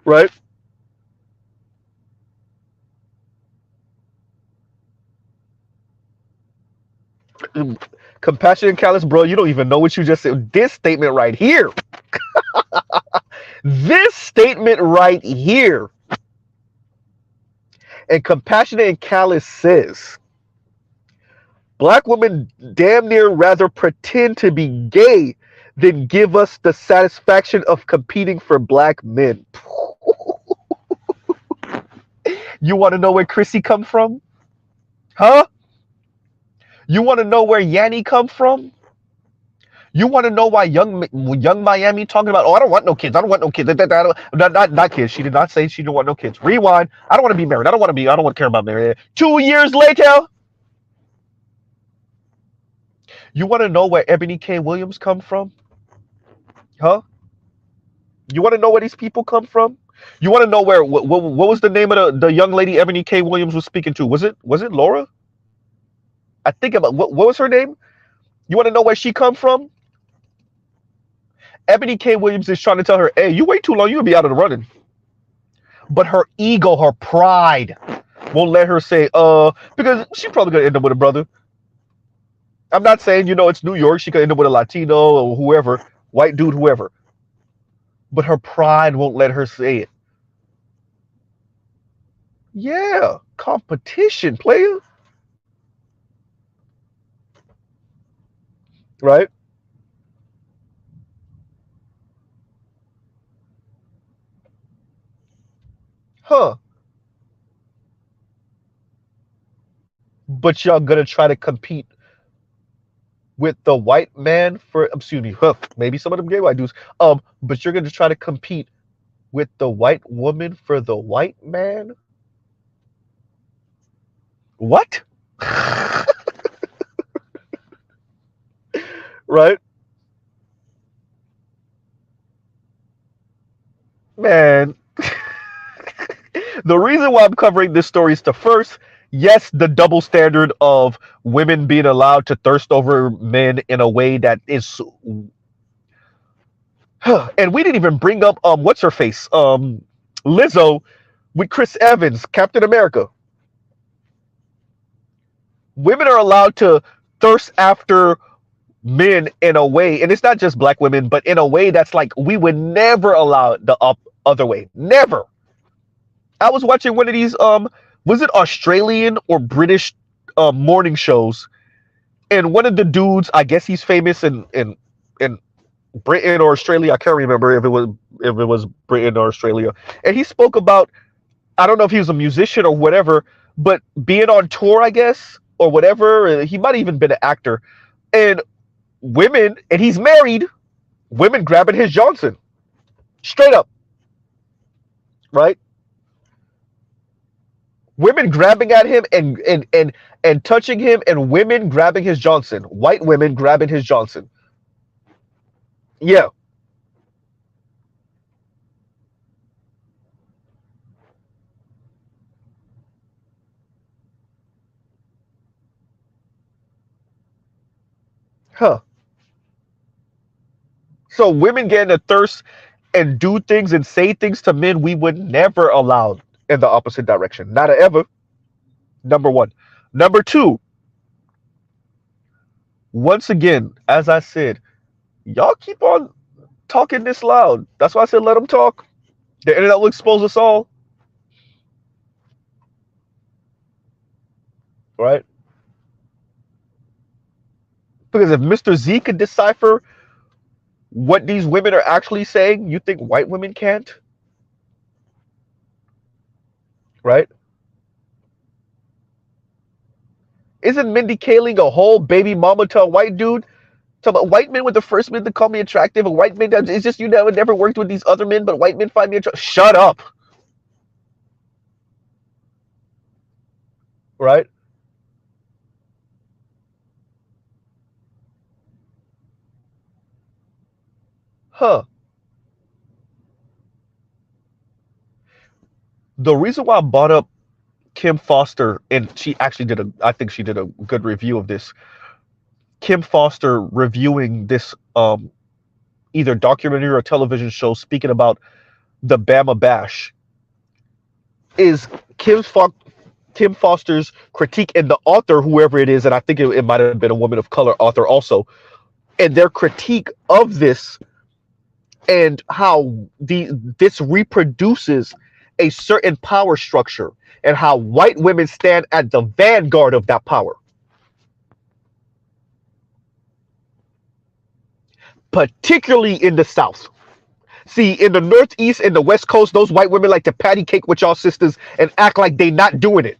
Right? Compassion and callous, bro. You don't even know what you just said. This statement right here. This statement right here. And compassionate and callous says, black women damn near rather pretend to be gay than give us the satisfaction of competing for black men. You want to know where Chrissy come from? Huh? You want to know where Yanni come from? You want to know why young Miami talking about? Oh, I don't want no kids. I don't want no kids. Not kids. She did not say she didn't want no kids. Rewind. I don't want to be married. I don't want to be. I don't want to care about marriage. 2 years later, you want to know where Ebony K. Williams come from? Huh? You want to know where these people come from? You want to know where? What was the name of the young lady Ebony K. Williams was speaking to? Was it Laura? I think about what was her name? You want to know where she come from? Ebony K. Williams is trying to tell her, "Hey, you wait too long, you'll be out of the running." But her ego, her pride, won't let her say, because she probably gonna end up with a brother. I'm not saying, it's New York. She could end up with a Latino or whoever, white dude, whoever. But her pride won't let her say it. Yeah, competition, player. Right? Huh. But y'all gonna try to compete with the white man for, excuse me, huh, maybe some of them gay white dudes. But you're gonna try to compete with the white woman for the white man? What? Right? Man, the reason why I'm covering this story is to first, yes, the double standard of women being allowed to thirst over men in a way that is, and we didn't even bring up what's her face, Lizzo with Chris Evans, Captain America. Women are allowed to thirst after men in a way, and it's not just black women, but in a way that's like we would never allow the other way. Never. I was watching one of these was it Australian or British morning shows, and one of the dudes, I guess he's famous in Britain or Australia. I can't remember if it was Britain or Australia. And he spoke about, I don't know if he was a musician or whatever, but being on tour, I guess, or whatever. He might have even been an actor. And women, and he's married, women grabbing his Johnson. Straight up, right? Women grabbing at him and touching him, and women grabbing his Johnson. White women grabbing his Johnson. Yeah. Huh. So women getting a thirst and do things and say things to men we would never allow in the opposite direction. Not ever. Number one. Number two, once again, as I said, y'all keep on talking this loud. That's why I said let them talk. The internet will expose us all. Right? Because if Mr. Z could decipher what these women are actually saying, you think white women can't? Right? Isn't Mindy Kaling a whole baby mama to a white dude? Talk about white men were the first men to call me attractive, and white men, it's just you never worked with these other men, but white men find me attractive. Shut up. Right? Huh. The reason why I brought up Kim Foster, and she actually I think she did a good review of this. Kim Foster reviewing this either documentary or television show speaking about the Bama Bash is Kim Foster's critique, and the author, whoever it is, and I think it might have been a woman of color author also, and their critique of this and how this reproduces a certain power structure and how white women stand at the vanguard of that power. Particularly in the South. See, in the Northeast and the West Coast, those white women like to patty cake with y'all sisters and act like they not doing it.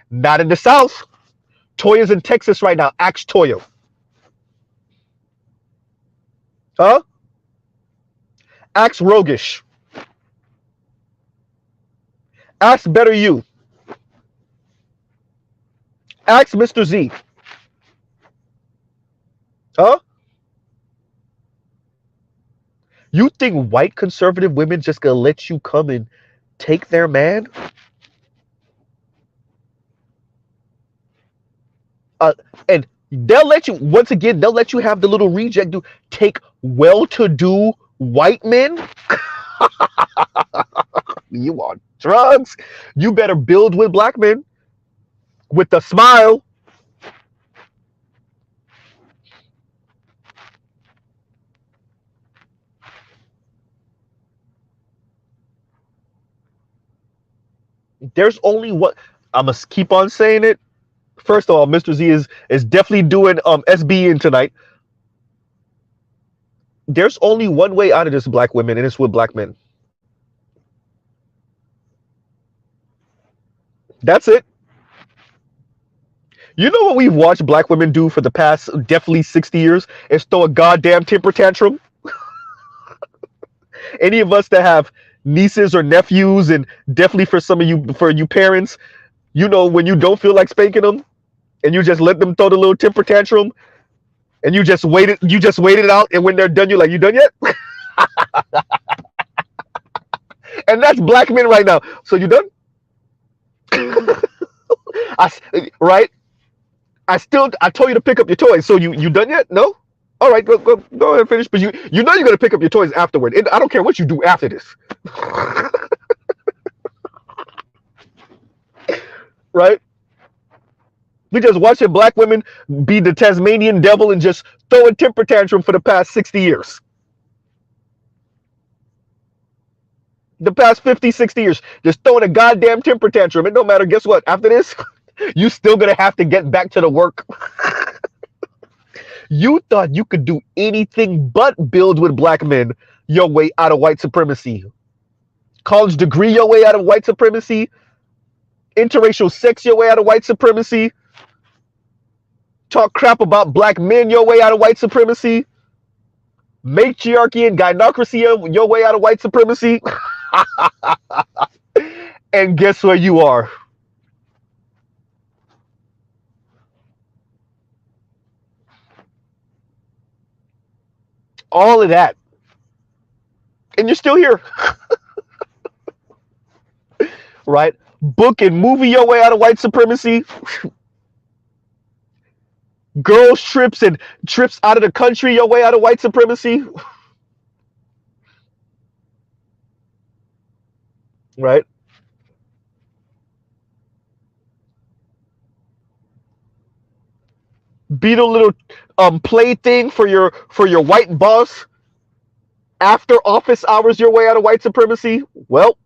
Not in the South. Toya's in Texas right now. Ask Toya. Huh? Ask Rogish. Ask Better You. Ask Mr. Z. Huh? You think white conservative women just gonna let you come and take their man? And they'll let you, once again, they'll let you have the little reject do take well-to-do white men? You on drugs? You better build with black men with a smile. There's only one. I must keep on saying it. First of all, Mr. Z is definitely doing SB in tonight. There's only one way out of this, black women, and it's with black men. That's it. You know what we've watched black women do for the past definitely 60 years is throw a goddamn temper tantrum. Any of us that have nieces or nephews, and definitely for you parents, you know when you don't feel like spanking them and you just let them throw the little temper tantrum and you just wait it out, and when they're done, you're like, you done yet? And that's black men right now. So you done? Right? I told you to pick up your toys. So you done yet? No? All right, go ahead and finish. But you know you're gonna pick up your toys afterward. And I don't care what you do after this. Right? We just watching black women be the Tasmanian devil and just throw a temper tantrum for the past 60 years. The past 50, 60 years, just throwing a goddamn temper tantrum. It don't matter. Guess what? After this, you still gonna have to get back to the work. You thought you could do anything but build with black men your way out of white supremacy. College degree your way out of white supremacy. Interracial sex your way out of white supremacy. talk crap about black men your way out of white supremacy, matriarchy and gynocracy your way out of white supremacy, and guess where you are? All of that. And you're still here, right? Book and movie your way out of white supremacy, girls trips and trips out of the country your way out of white supremacy, right? Be the little plaything for your white boss after office hours your way out of white supremacy. Well,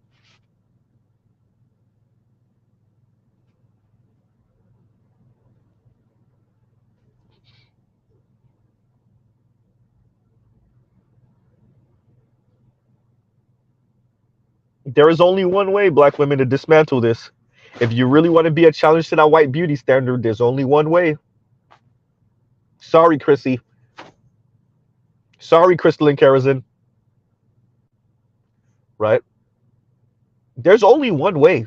there is only one way, black women, to dismantle this. If you really want to be a challenge to that white beauty standard, there's only one way. Sorry, Chrissy. Sorry, Crystalline Kerosene. Right? There's only one way.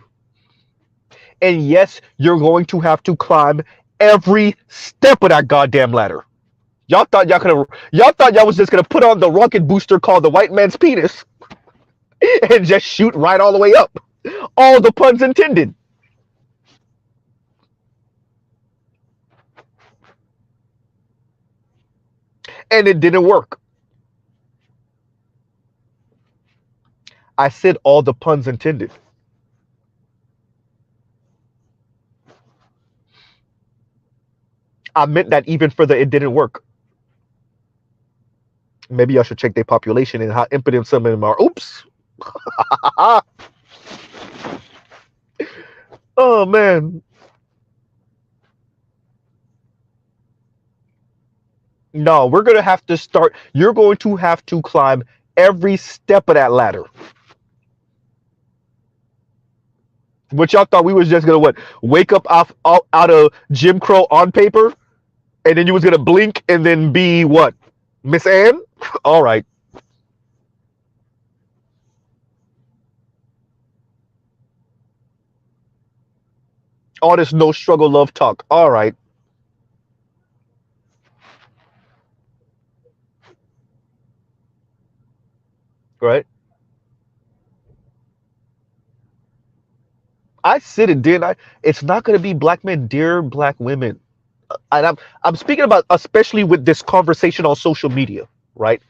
And yes, you're going to have to climb every step of that goddamn ladder. Y'all thought y'all was just gonna put on the rocket booster called the white man's penis and just shoot right all the way up. All the puns intended. And it didn't work. I said all the puns intended. I meant that even further, it didn't work. Maybe I should check their population and how impotent some of them are. Oops. Oh man. No, we're gonna have to start. You're going to have to climb every step of that ladder. What y'all thought we was just gonna what? Wake up out of Jim Crow on paper, and then you was gonna blink and then be what? Miss Ann? All right. All this no struggle love talk. All right. Right. I said it, didn't I? It's not gonna be black men, dear black women. And I'm speaking about especially with this conversation on social media, right?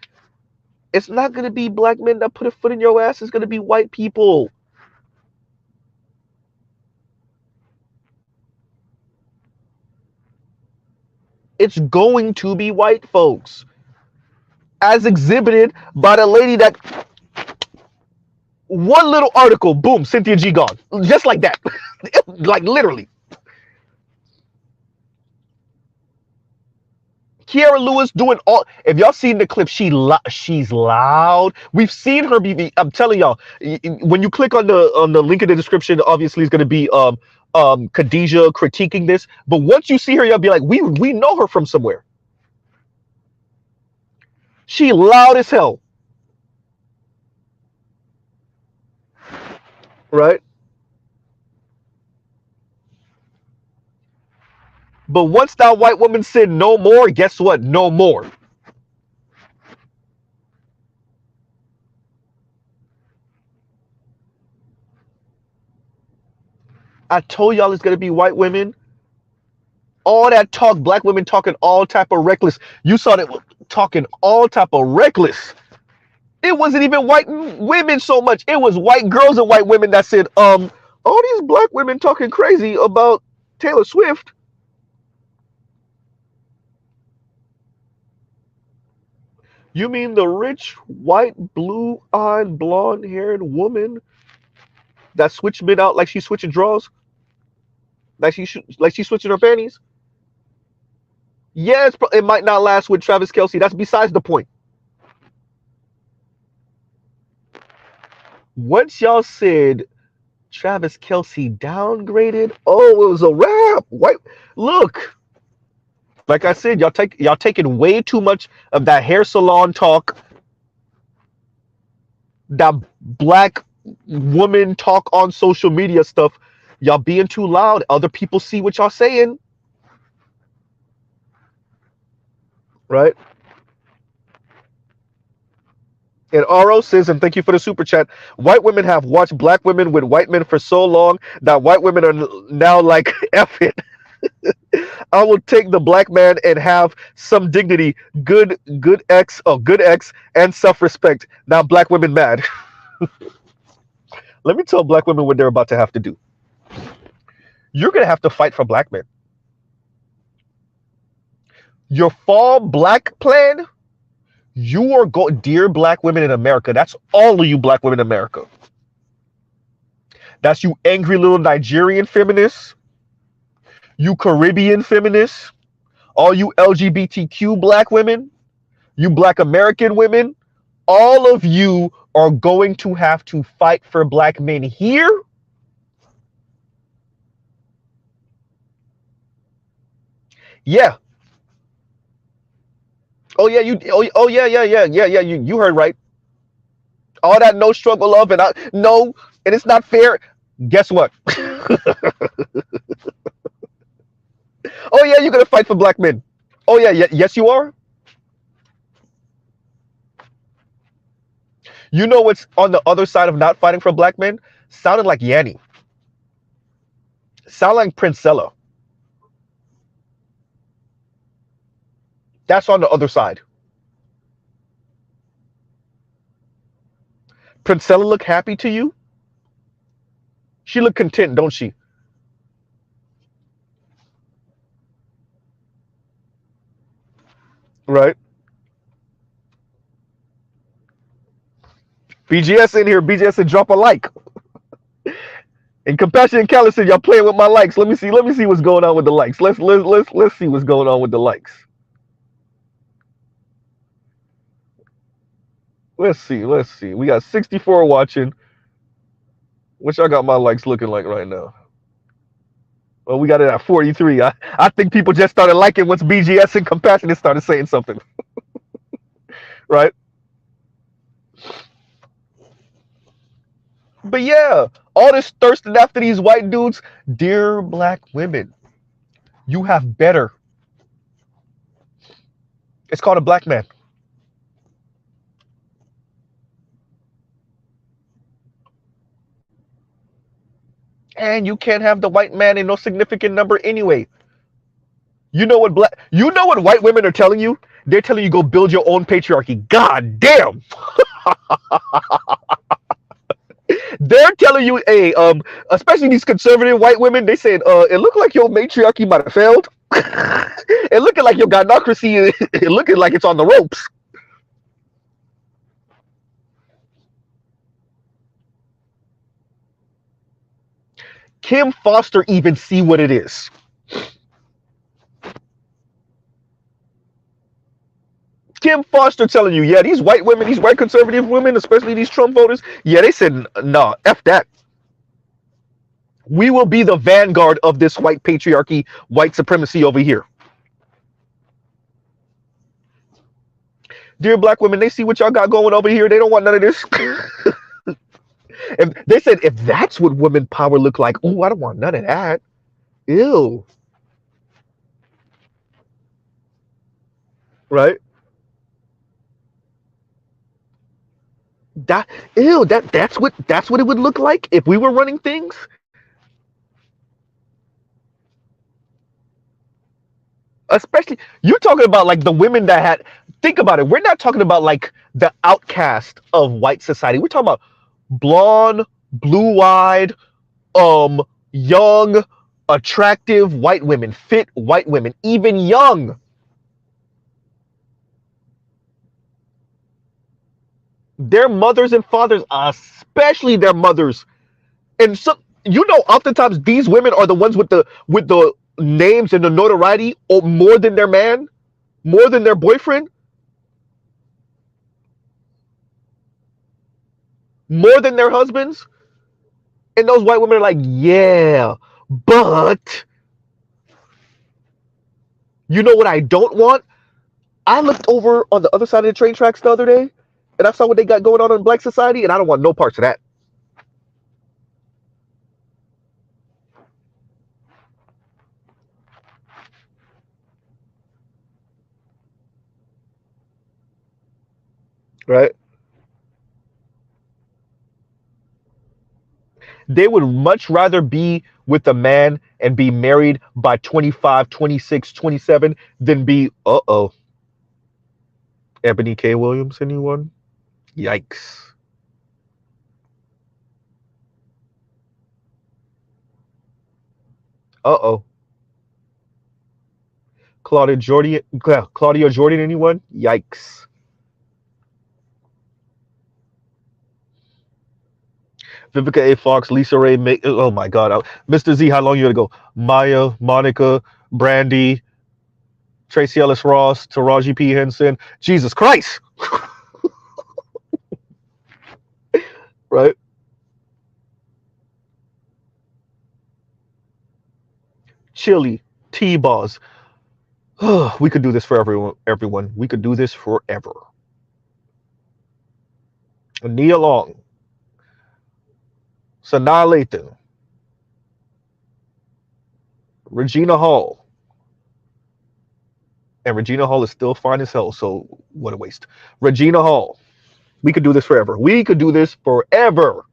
It's not gonna be black men that put a foot in your ass. It's gonna be white people. It's going to be white folks, as exhibited by the lady that one little article, boom, Cynthia G gone, just like that, like literally. Kiara Lewis doing all. If y'all seen the clip, she's loud. We've seen her be. I'm telling y'all, when you click on the link in the description, obviously it's gonna be Khadijah critiquing this. But once you see her, you'll be like, we know her from somewhere. She loud as hell, right? But once that white woman said no more, guess what? No more. I told y'all it's gonna be white women. All that talk, black women talking all type of reckless. You saw that talking all type of reckless. It wasn't even white women so much. It was white girls and white women that said, all these black women talking crazy about Taylor Swift. You mean the rich, white, blue-eyed, blonde-haired woman that switched men out like she's switching drawers? Like she's switching her panties? Yeah, it might not last with Travis Kelce. That's besides the point. Once y'all said Travis Kelce downgraded, oh, it was a wrap. White, look. Like I said, y'all taking way too much of that hair salon talk, that black woman talk on social media stuff. Y'all being too loud. Other people see what y'all saying, right? And RO says, and thank you for the super chat, white women have watched black women with white men for so long that white women are now like, F it. I will take the black man and have some dignity, good ex, and self-respect. Now black women mad. Let me tell black women what they're about to have to do. You're going to have to fight for black men. Your fall black plan, you are going, dear black women in America, that's all of you black women in America. That's you angry little Nigerian feminists, you Caribbean feminists, all you LGBTQ black women, you black American women, all of you are going to have to fight for black men here. Yeah. Oh yeah, yeah. You heard right. All that no struggle love and no, and it's not fair. Guess what? Oh yeah, you're gonna fight for black men. Oh yeah, yes you are. You know what's on the other side of not fighting for black men? Sounded like Yanni. Sound like Princella. That's on the other side. Princella look happy to you? She look content, don't she? Right. BGS in here. BGS said drop a like. And Compassion and Callus said y'all playing with my likes. Let me see what's going on with the likes. Let's see what's going on with the likes. Let's see. We got 64 watching. Which I got my likes looking like right now. Well, we got it at 43. I think people just started liking once BGS and Compassionate started saying something. Right? But yeah, all this thirsting after these white dudes, dear black women, you have better. It's called a black man. And you can't have the white man in no significant number anyway. You know what white women are telling you? They're telling you go build your own patriarchy. God damn. They're telling you, hey, especially these conservative white women, they said, it looked like your matriarchy might have failed. It looking like your gynocracy, it looking like it's on the ropes. Kim Foster even see what it is. Kim Foster telling you, yeah, these white women, these white conservative women, especially these Trump voters, yeah, they said, nah, F that. We will be the vanguard of this white patriarchy, white supremacy over here. Dear black women, they see what y'all got going over here. They don't want none of this. If they said, if that's what women power look like, oh, I don't want none of that. Ew. Right? That's what it would look like if we were running things. Especially, you're talking about like the women that had, think about it. We're not talking about like the outcast of white society. We're talking about blonde, blue-eyed, young, attractive white women, fit white women, even young. Their mothers and fathers, especially their mothers, and so oftentimes these women are the ones with the names and the notoriety, or more than their man, more than their boyfriend, more than their husbands. And those white women are like, yeah, but You know what I don't want? I looked over on the other side of the train tracks the other day, and I saw what they got going on in Black Society, and I don't want no parts of that. Right? They would much rather be with a man and be married by 25, 26, 27 than be, Ebony K. Williams, anyone? Yikes. Uh-oh. Claudia Jordan, anyone? Yikes. Vivica A. Fox, Lisa Ray, oh my God. Mr. Z, how long you gonna go? Maya, Monica, Brandy, Tracy Ellis Ross, Taraji P. Henson. Jesus Christ. Right? Chili, T-Boz. We could do this for everyone. We could do this forever. Nia Long, Sanaa Lathan, Regina Hall. And Regina Hall is still fine as hell, so what a waste. Regina Hall. We could do this forever. We could do this forever.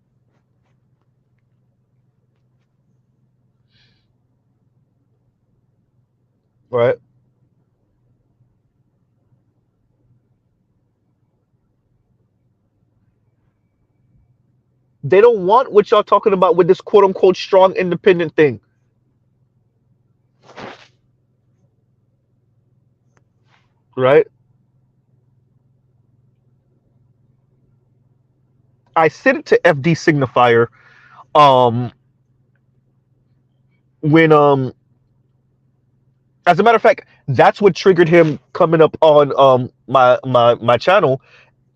Right? They don't want what y'all talking about with this quote unquote strong independent thing. Right? I sent it to FD Signifier when as a matter of fact, that's what triggered him coming up on my channel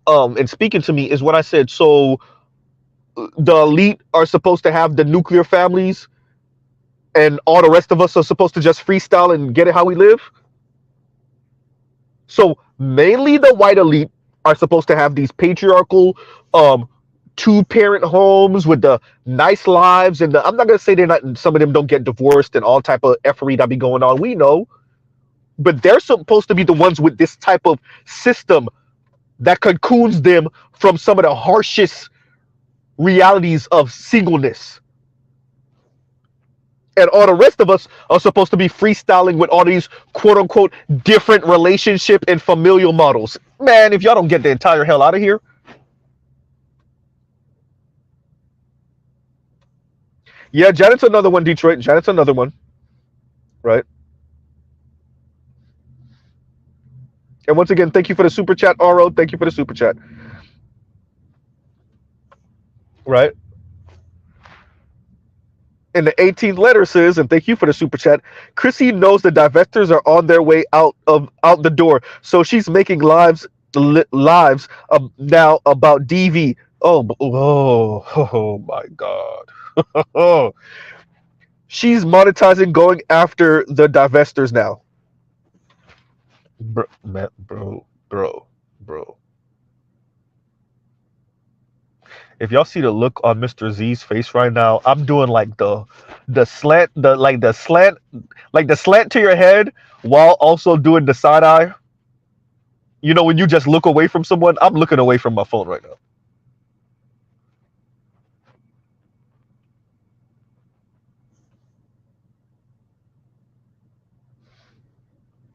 and speaking to me is what I said. So the elite are supposed to have the nuclear families and all the rest of us are supposed to just freestyle and get it how we live. So mainly the white elite are supposed to have these patriarchal two-parent homes with the nice lives and I'm not gonna say they're not, some of them don't get divorced and all type of effery that be going on, we know, but they're supposed to be the ones with this type of system that cocoons them from some of the harshest realities of singleness. And all the rest of us are supposed to be freestyling with all these quote unquote different relationship and familial models. Man, if y'all don't get the entire hell out of here. Yeah, Janet's another one, Detroit. Janet's another one. Right. And once again, thank you for the super chat, RO. Thank you for the super chat. Right. And the 18th letter says, and thank you for the super chat, Chrissy knows the divestors are on their way out the door. So she's making lives now about DV. Oh my God. She's monetizing going after the divestors now. Bro. If y'all see the look on Mr. Z's face right now, I'm doing like the slant, the slant to your head while also doing the side eye. You know, when you just look away from someone, I'm looking away from my phone right now.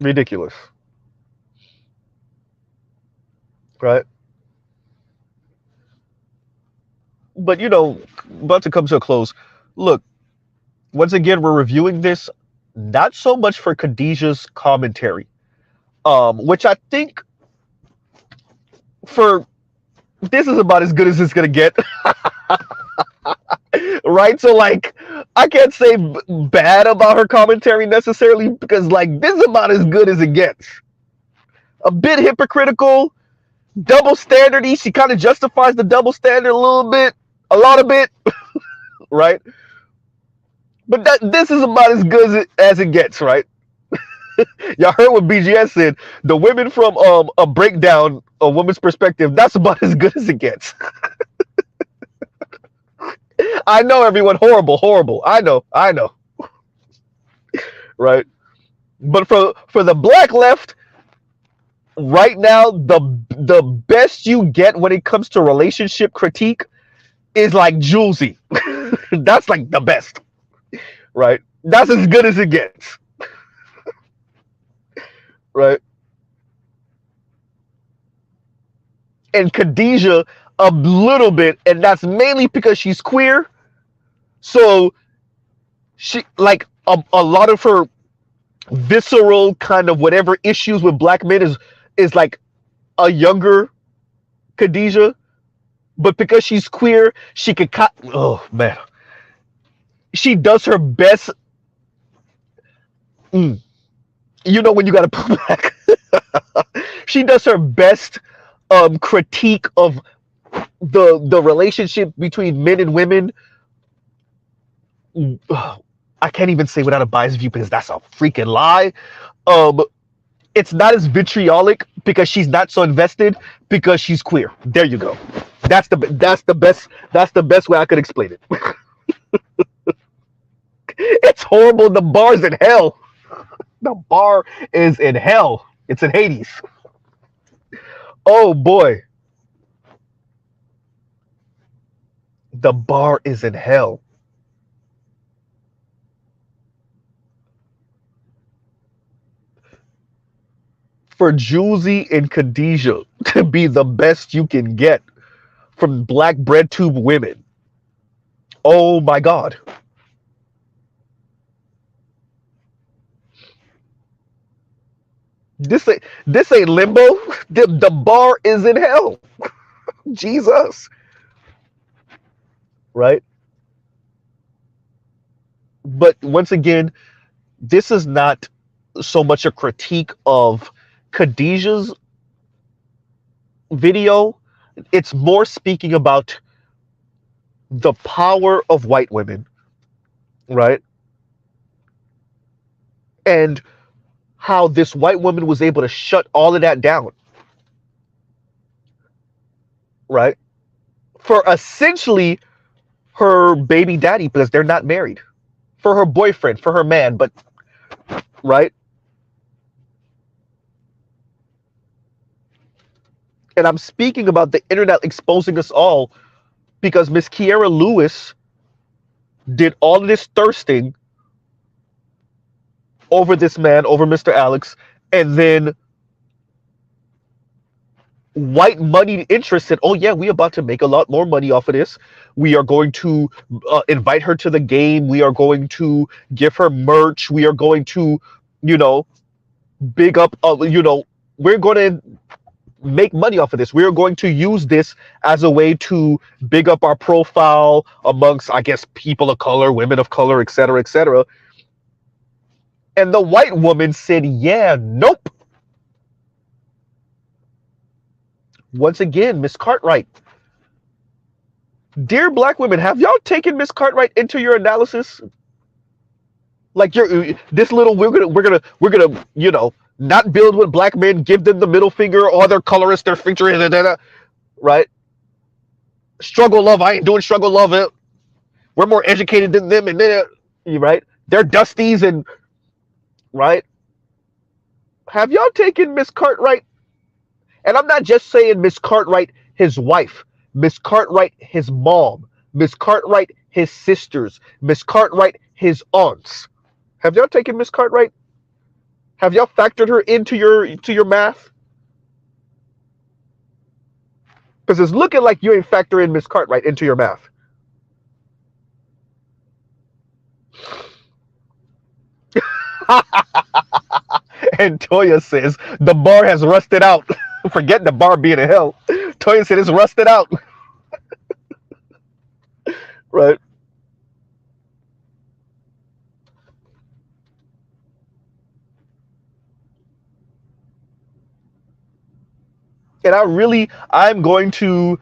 Ridiculous. Right? But you know, about to come to a close. Look, once again, we're reviewing this not so much for Khadijah's commentary, which I think for this is about as good as it's gonna get. Right? So like, I can't say bad about her commentary necessarily because like this is about as good as it gets. A bit hypocritical, double standardy. She kind of justifies the double standard a little bit, a lot of bit, right? But this is about as good as it gets, right? Y'all heard what BGS said. The women from a breakdown, a woman's perspective, that's about as good as it gets. I know everyone, horrible, horrible. I know, right? But for the black left, right now, the best you get when it comes to relationship critique is like Julesy. That's like the best, right? That's as good as it gets, right? And Khadijah a little bit, and that's mainly because she's queer. So she like a lot of her visceral kind of whatever issues with black men is like a younger Khadijah, but because she's queer, she could oh man, she does her best. Mm, you know when you got to pull back. She does her best critique of the relationship between men and women. I can't even say without a biased view because that's a freaking lie. Um, it's not as vitriolic because she's not so invested because she's queer. There you go. That's the best way I could explain it. It's horrible. The bar's in hell. The bar is in hell. It's in Hades. Oh boy. The bar is in hell. For Julesy and Khadijah to be the best you can get from black bread tube women. Oh my God. This ain't limbo. The bar is in hell. Jesus. Right? But once again, this is not so much a critique of Khadijah's video. It's more speaking about the power of white women, right? And how this white woman was able to shut all of that down, right? For essentially her baby daddy, because they're not married. For her boyfriend, for her man, but, right? And I'm speaking about the internet exposing us all because Miss Kiera Lewis did all of this thirsting over this man, over Mr. Alex, and then white money interests said, oh yeah, we about to make a lot more money off of this. We are going to invite her to the game. We are going to give her merch. We are going to, you know, big up, we're going to make money off of this. We're going to use this as a way to big up our profile amongst, I guess, people of color, women of color, et cetera, et cetera. And the white woman said, yeah, nope. Once again, Miss Cartwright. Dear black women, have y'all taken Miss Cartwright into your analysis? Like you're this little we're gonna not build with black men, give them the middle finger, or their colorist, their feature, right? Struggle love, I ain't doing struggle love. We're more educated than them, and they're right. They're dusties and right. Have y'all taken Miss Cartwright? And I'm not just saying Miss Cartwright, his wife, Miss Cartwright, his mom, Miss Cartwright, his sisters, Miss Cartwright, his aunts. Have y'all taken Miss Cartwright? Have y'all factored her into your math? Because it's looking like you ain't factoring Miss Cartwright into your math. And Toya says the bar has rusted out. Forget the bar being in hell. Toya said it's rusted out. Right. And I'm going to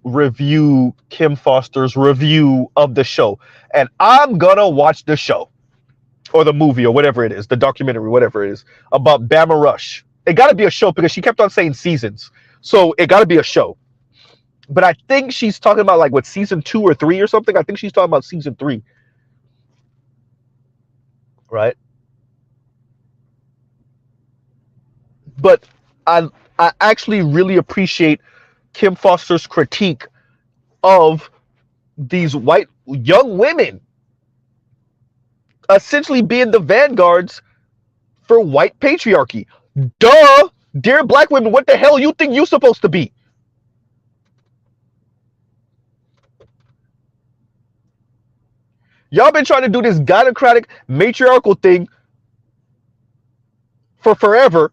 review Kim Foster's review of the show. And I'm gonna watch the show or the movie or whatever it is, the documentary, whatever it is, about Bama Rush. It gotta be a show because she kept on saying seasons. So it gotta be a show. But I think she's talking about like what, season 2 or 3 or something. I think she's talking about season 3. Right? But I I actually really appreciate Kim Foster's critique of these white young women essentially being the vanguards for white patriarchy. Duh! Dear black women, what the hell you think you're supposed to be? Y'all been trying to do this gynocratic matriarchal thing for forever,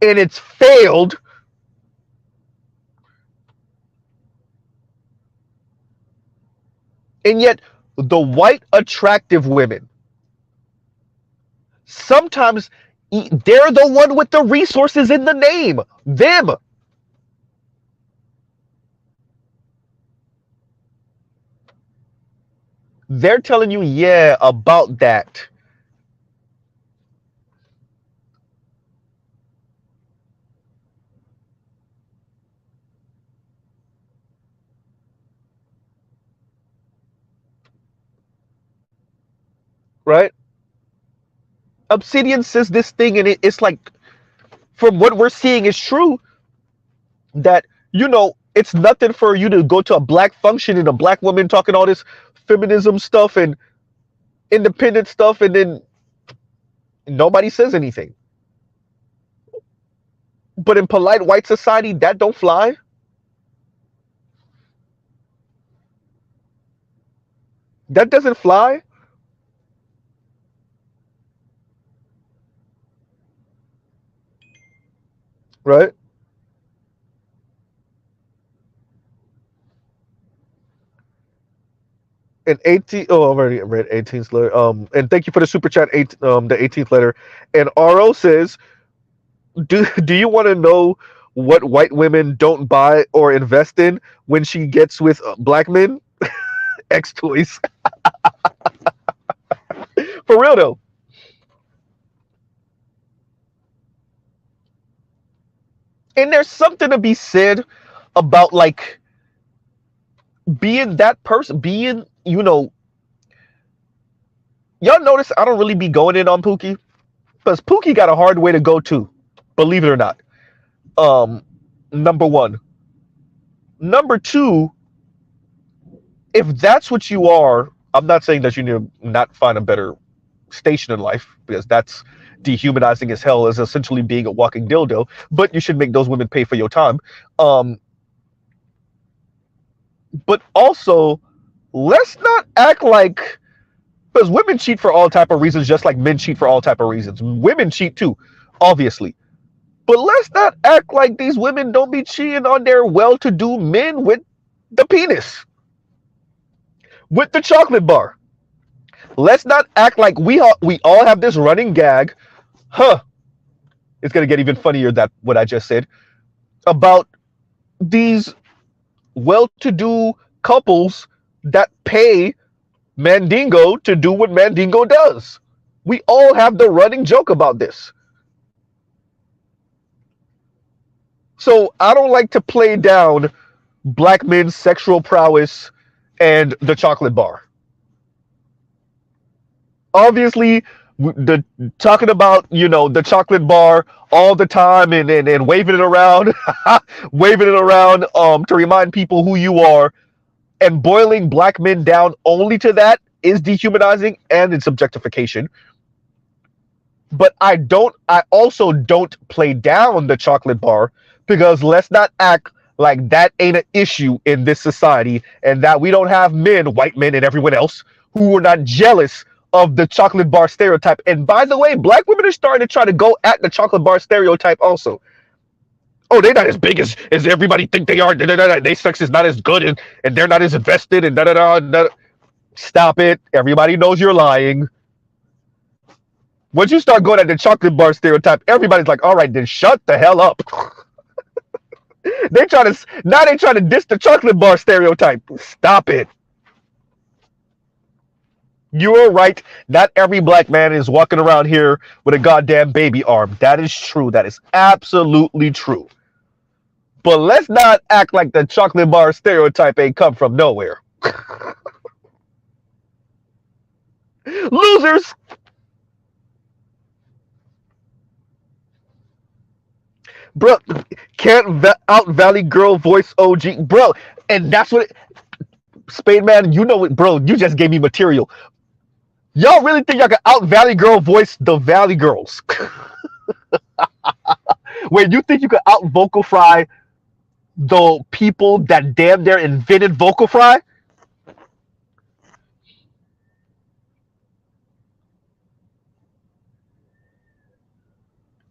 and it's failed. And yet, the white attractive women, sometimes they're the one with the resources in the name. Them. They're telling you, yeah, about that. Right? Obsidian says this thing, and it's like, from what we're seeing, is true that, it's nothing for you to go to a black function and a black woman talking all this feminism stuff and independent stuff, and then nobody says anything. But in polite white society, that don't fly. That doesn't fly. Right? And 18, oh, I've already read 18th letter. And thank you for the super chat, the 18th letter. And RO says, do you want to know what white women don't buy or invest in when she gets with black men? X toys. For real though. And there's something to be said about like being that person, being, y'all notice I don't really be going in on Pookie because Pookie got a hard way to go too, believe it or not. Number one. Number two, if that's what you are, I'm not saying that you need to not find a better station in life, because that's dehumanizing as hell, as essentially being a walking dildo, but you should make those women pay for your time. But also, let's not act like, because women cheat for all type of reasons, just like men cheat for all type of reasons. Women cheat too, obviously. But let's not act like these women don't be cheating on their well-to-do men with the penis, with the chocolate bar. Let's not act like we all have this running gag. It's gonna get even funnier, that what I just said about these well-to-do couples that pay Mandingo to do what Mandingo does. We all have the running joke about this. So I don't like to play down black men's sexual prowess and the chocolate bar. Obviously, talking about the chocolate bar all the time and waving it around, waving it around to remind people who you are, and boiling black men down only to that is dehumanizing and it's objectification. But I also don't play down the chocolate bar, because let's not act like that ain't an issue in this society, and that we don't have men, white men and everyone else, who are not jealous of the chocolate bar stereotype. And by the way, black women are starting to try to go at the chocolate bar stereotype also. Oh, they're not as big as everybody think they are. Their sex is not as good, and they're not as invested, and da. Stop it. Everybody knows you're lying. Once you start going at the chocolate bar stereotype, everybody's like, all right, then shut the hell up. They trying to diss the chocolate bar stereotype. Stop it. You're right. Not every black man is walking around here with a goddamn baby arm. That is true. That is absolutely true. But let's not act like the chocolate bar stereotype ain't come from nowhere. Losers. Bro, can't out Valley Girl voice OG. Bro, and that's what Spade Man, you know it, bro. You just gave me material. Y'all really think y'all can out Valley Girl voice the Valley Girls? Wait, you think you can out vocal fry the people that damn near invented vocal fry?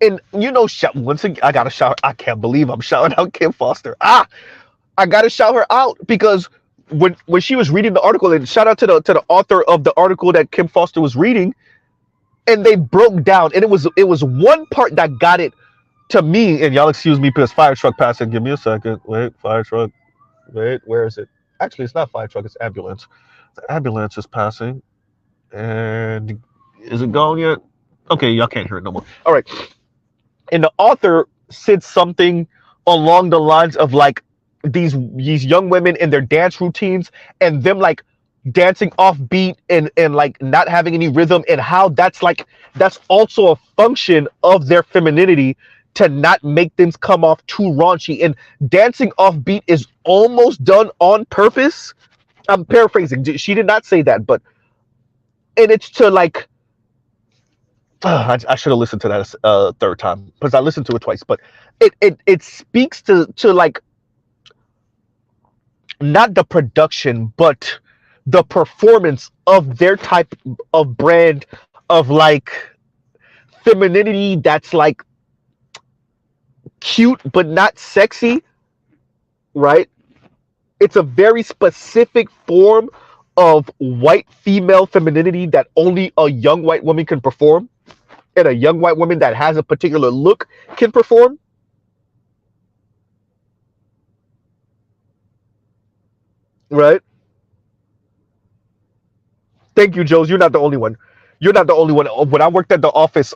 And you know, once again, I gotta shout. I can't believe I'm shouting out Kim Foster. I gotta shout her out because when she was reading the article, and shout out to the author of the article that Kim Foster was reading, and they broke down, and it was one part that got it to me. And y'all excuse me because fire truck passing. Give me a second. Wait, fire truck. Wait, where is it? Actually, it's not fire truck. It's ambulance. The ambulance is passing, and is it gone yet? Okay, y'all can't hear it no more. All right. And the author said something along the lines of like these young women in their dance routines and them like dancing off beat and like not having any rhythm, and how that's also a function of their femininity to not make things come off too raunchy, and dancing off beat is almost done on purpose. I'm paraphrasing, she did not say that, but and it's to like I should have listened to that third time because I listened to it twice. But it speaks to like not the production, but the performance of their type of brand of like femininity that's like cute but not sexy, right? It's a very specific form of white female femininity that only a young white woman can perform, and a young white woman that has a particular look can perform. Right? Thank you, Joes. You're not the only one. You're not the only one. When I worked at the office,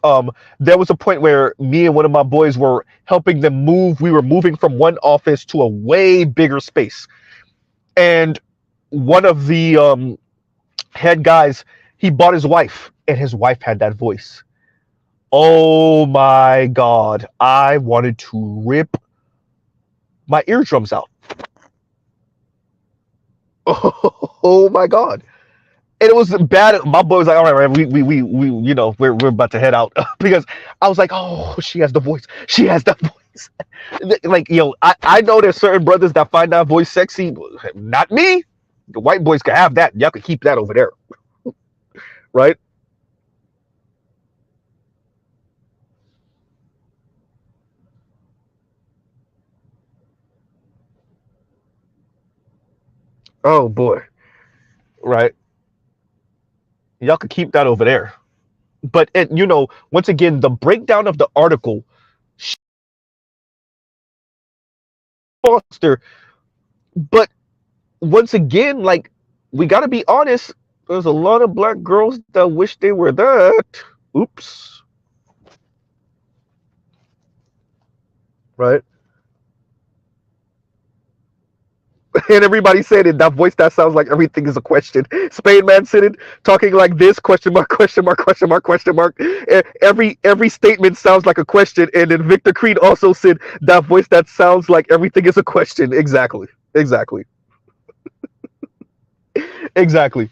there was a point where me and one of my boys were helping them move. We were moving from one office to a way bigger space, and one of the head guys, he bought his wife, and his wife had that voice. Oh my God! I wanted to rip my eardrums out. Oh my God! And it was bad. My boy was like, "All right, man, we we're about to head out," because I was like, "Oh, she has the voice. She has the voice." Like, I know there's certain brothers that find that voice sexy. Not me. The white boys can have that. Y'all can keep that over there, right? Oh boy, right? Y'all can keep that over there. But once again, the breakdown of the article, Foster. But once again, like, we got to be honest. There's a lot of black girls that wish they were that. Oops. Right? And everybody said it. That voice that sounds like everything is a question. Spain Man said it, talking like this, question mark, question mark, question mark, question mark. Every statement sounds like a question. And then Victor Creed also said that voice that sounds like everything is a question. Exactly. Exactly. Exactly.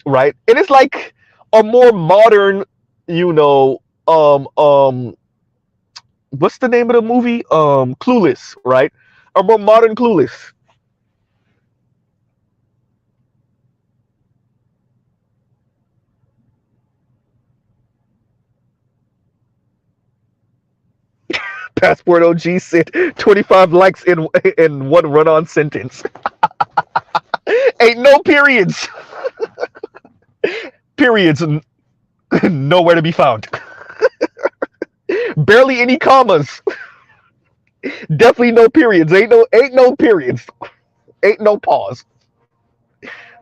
Right? And it's like a more modern, you know, what's the name of the movie? Clueless, right? A more modern Clueless. Passport OG said 25 likes in one run-on sentence. Ain't no periods. Periods nowhere to be found. Barely any commas. Definitely no periods. Ain't no periods. Ain't no pause.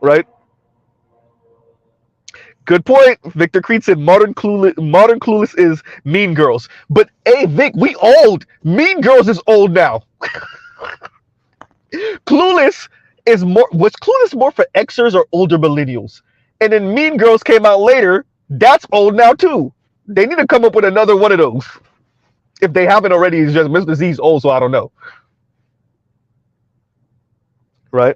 Right? Good point. Victor Creed said modern clueless is Mean Girls. But hey Vic, we old. Mean Girls is old now. Clueless is more was Clueless more for Xers or older millennials? And then Mean Girls came out later. That's old now too. They need to come up with another one of those. If they haven't already, it's just Mr. Z's old, so I don't know. Right?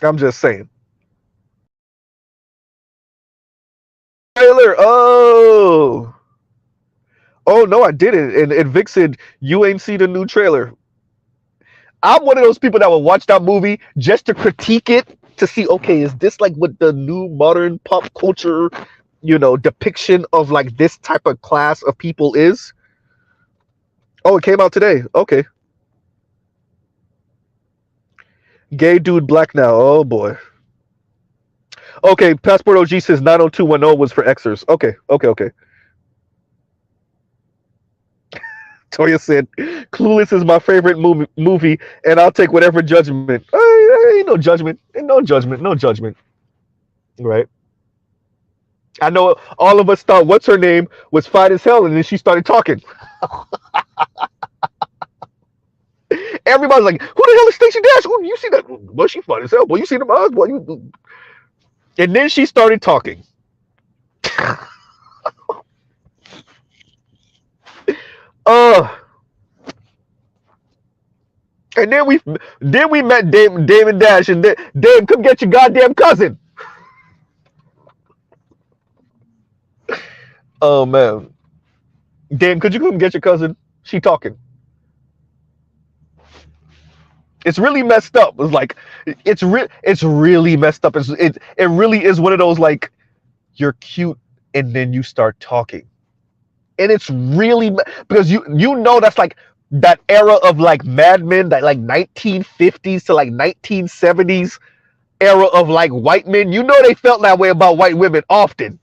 I'm just saying. Trailer. Oh. Oh no, I didn't. And Vic said you ain't seen the new trailer. I'm one of those people that will watch that movie just to critique it to see, okay, is this like what the new modern pop culture, depiction of like this type of class of people is? Oh, it came out today. Okay. Gay dude black now. Oh boy. Okay, Passport OG says 90210 was for Xers. Okay, okay, okay. Toya said, Clueless is my favorite movie, and I'll take whatever judgment. Ain't no judgment. Ain't no judgment. No judgment. Right? I know all of us thought what's her name was fine as hell, and then she started talking. Everybody's like, "Who the hell is Stacey Dash? Oh, you see that? Well, she fine as hell. Boy, you see them eyes? Boy, you." And then she started talking. Uh, and then we met Damon Dash, and Dame, come get your goddamn cousin. Oh man, Dame, could you come get your cousin? She talking. It's really messed up. It's like it's really messed up. It really is one of those like you're cute and then you start talking. And it's really because you know that's like that era of like Mad Men, that like 1950s to like 1970s era of like white men. You know they felt that way about white women often.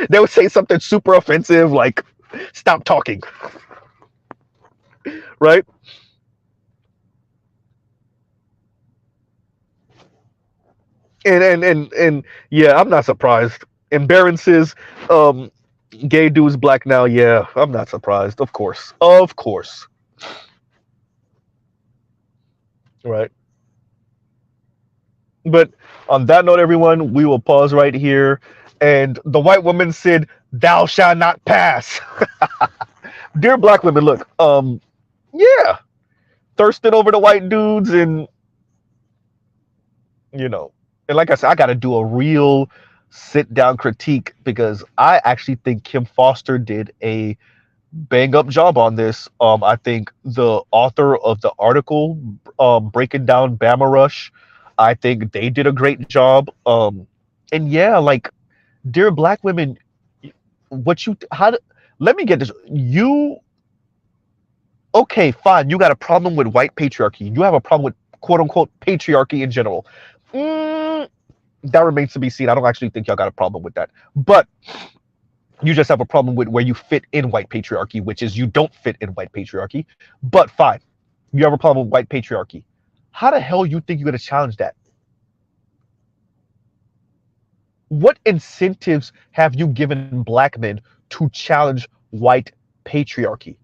They would say something super offensive like stop talking. Right? And yeah, I'm not surprised. And Baron says, gay dude's black now. Yeah, I'm not surprised. Of course. Of course. Right. But on that note, everyone, we will pause right here. And the white woman said, "Thou shalt not pass." Dear black women, look, yeah, thirsting over the white dudes, and you know, and like I said, I got to do a real sit down critique because I actually think Kim Foster did a bang up job on this. I think the author of the article, breaking down Bama Rush, I think they did a great job. And yeah, like, dear black women, what you how let me get this. You okay? Fine. You got a problem with white patriarchy. You have a problem with quote unquote patriarchy in general. Mm, that remains to be seen. I don't actually think y'all got a problem with that, but you just have a problem with where you fit in white patriarchy, which is you don't fit in white patriarchy. But fine, you have a problem with white patriarchy. How the hell you think you're going to challenge that? What incentives have you given black men to challenge white patriarchy?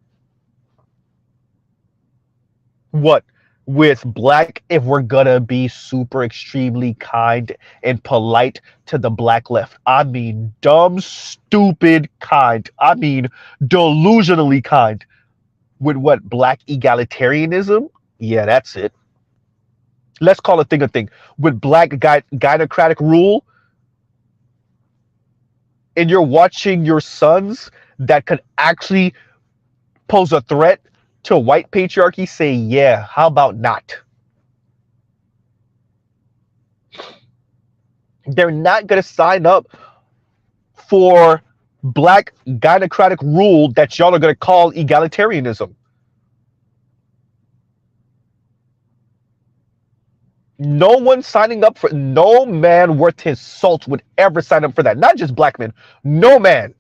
What? With black, if we're gonna be super extremely kind and polite to the black left, I mean dumb, stupid kind. I mean delusionally kind. With what? Black egalitarianism? Yeah, that's it. Let's call a thing a thing. With black gynocratic rule, and you're watching your sons that could actually pose a threat to white patriarchy say, yeah, how about not? They're not going to sign up for black gynocratic rule that y'all are going to call egalitarianism. No one signing up for, no man worth his salt would ever sign up for that. Not just black men. No man.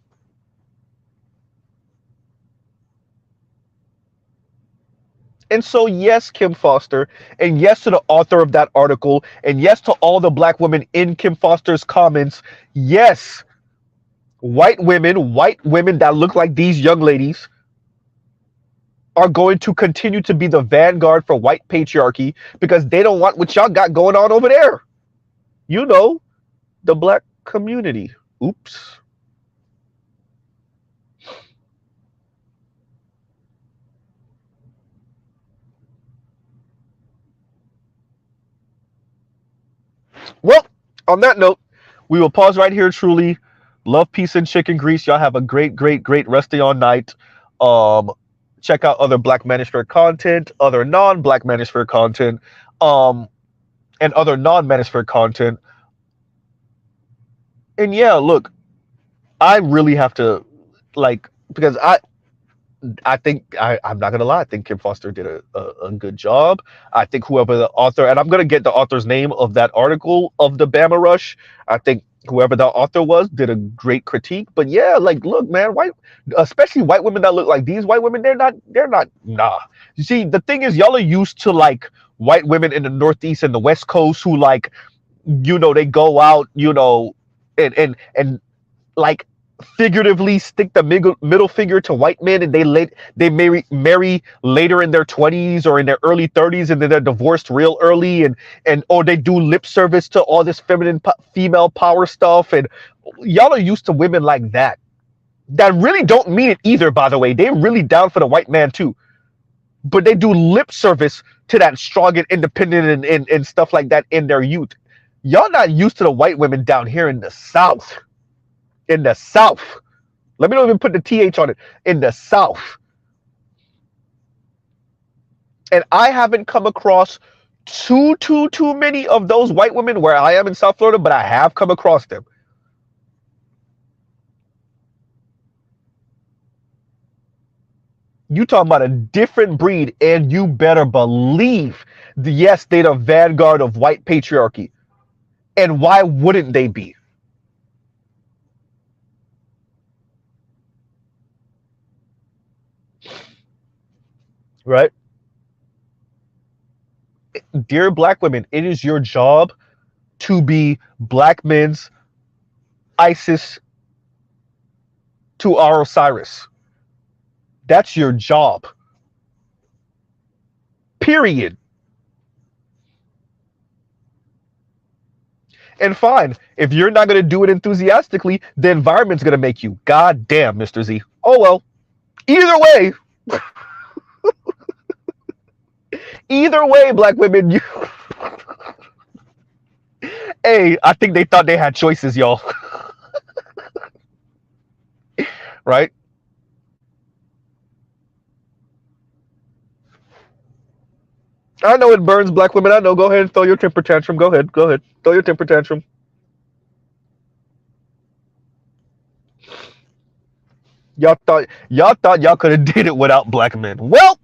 And so, yes, Kim Foster, and yes to the author of that article, and yes to all the black women in Kim Foster's comments. Yes, white women that look like these young ladies are going to continue to be the vanguard for white patriarchy because they don't want what y'all got going on over there. You know, the black community. Oops. Well, on that note, we will pause right here. Truly, love, peace, and chicken grease. Y'all have a great, great, great rest of your night. Um, check out other Black Manosphere content, other non-Black Manosphere content, and other non-Manosphere content. And yeah, look, I really have to like because I think I'm not gonna lie. I think Kim Foster did a good job. I think whoever the author, and I'm gonna get the author's name of that article of the Bama Rush. I think whoever the author was did a great critique. But yeah, like, look, man, especially white women that look like these white women, they're not. Nah. You see, the thing is, y'all are used to like white women in the Northeast and the West Coast who like, they go out, and like figuratively stick the middle finger to white men, and they marry later in their 20s or in their early 30s, and then they're divorced real early, and or they do lip service to all this female power stuff. And y'all are used to women like that really don't mean it either, by the way. They're really down for the white man too, but they do lip service to that strong and independent and stuff like that in their youth. Y'all not used to the white women down here in the South. In the South. Let me not even put the TH on it. In the South. And I haven't come across too many of those white women where I am in South Florida, but I have come across them. You talking about a different breed, and you better believe, yes, they're the vanguard of white patriarchy. And why wouldn't they be? Right? Dear black women, it is your job to be black men's Isis to our Osiris. That's your job. Period. And fine, if you're not going to do it enthusiastically, the environment's going to make you. God damn, Mr. Z. Oh well. Either way, black women, hey, I think they thought they had choices, y'all. Right? I know it burns, black women. I know. Go ahead and throw your temper tantrum. Go ahead. Throw your temper tantrum. Y'all could have did it without black men. Well,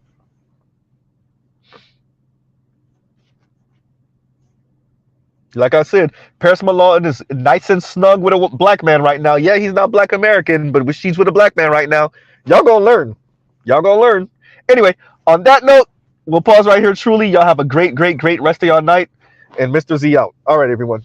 like I said, Paris Malone is nice and snug with a black man right now. Yeah, he's not black American, but she's with a black man right now. Y'all gonna learn. Anyway, on that note, we'll pause right here. Truly, y'all have a great, great, great rest of your night. And Mr. Z out. All right, everyone.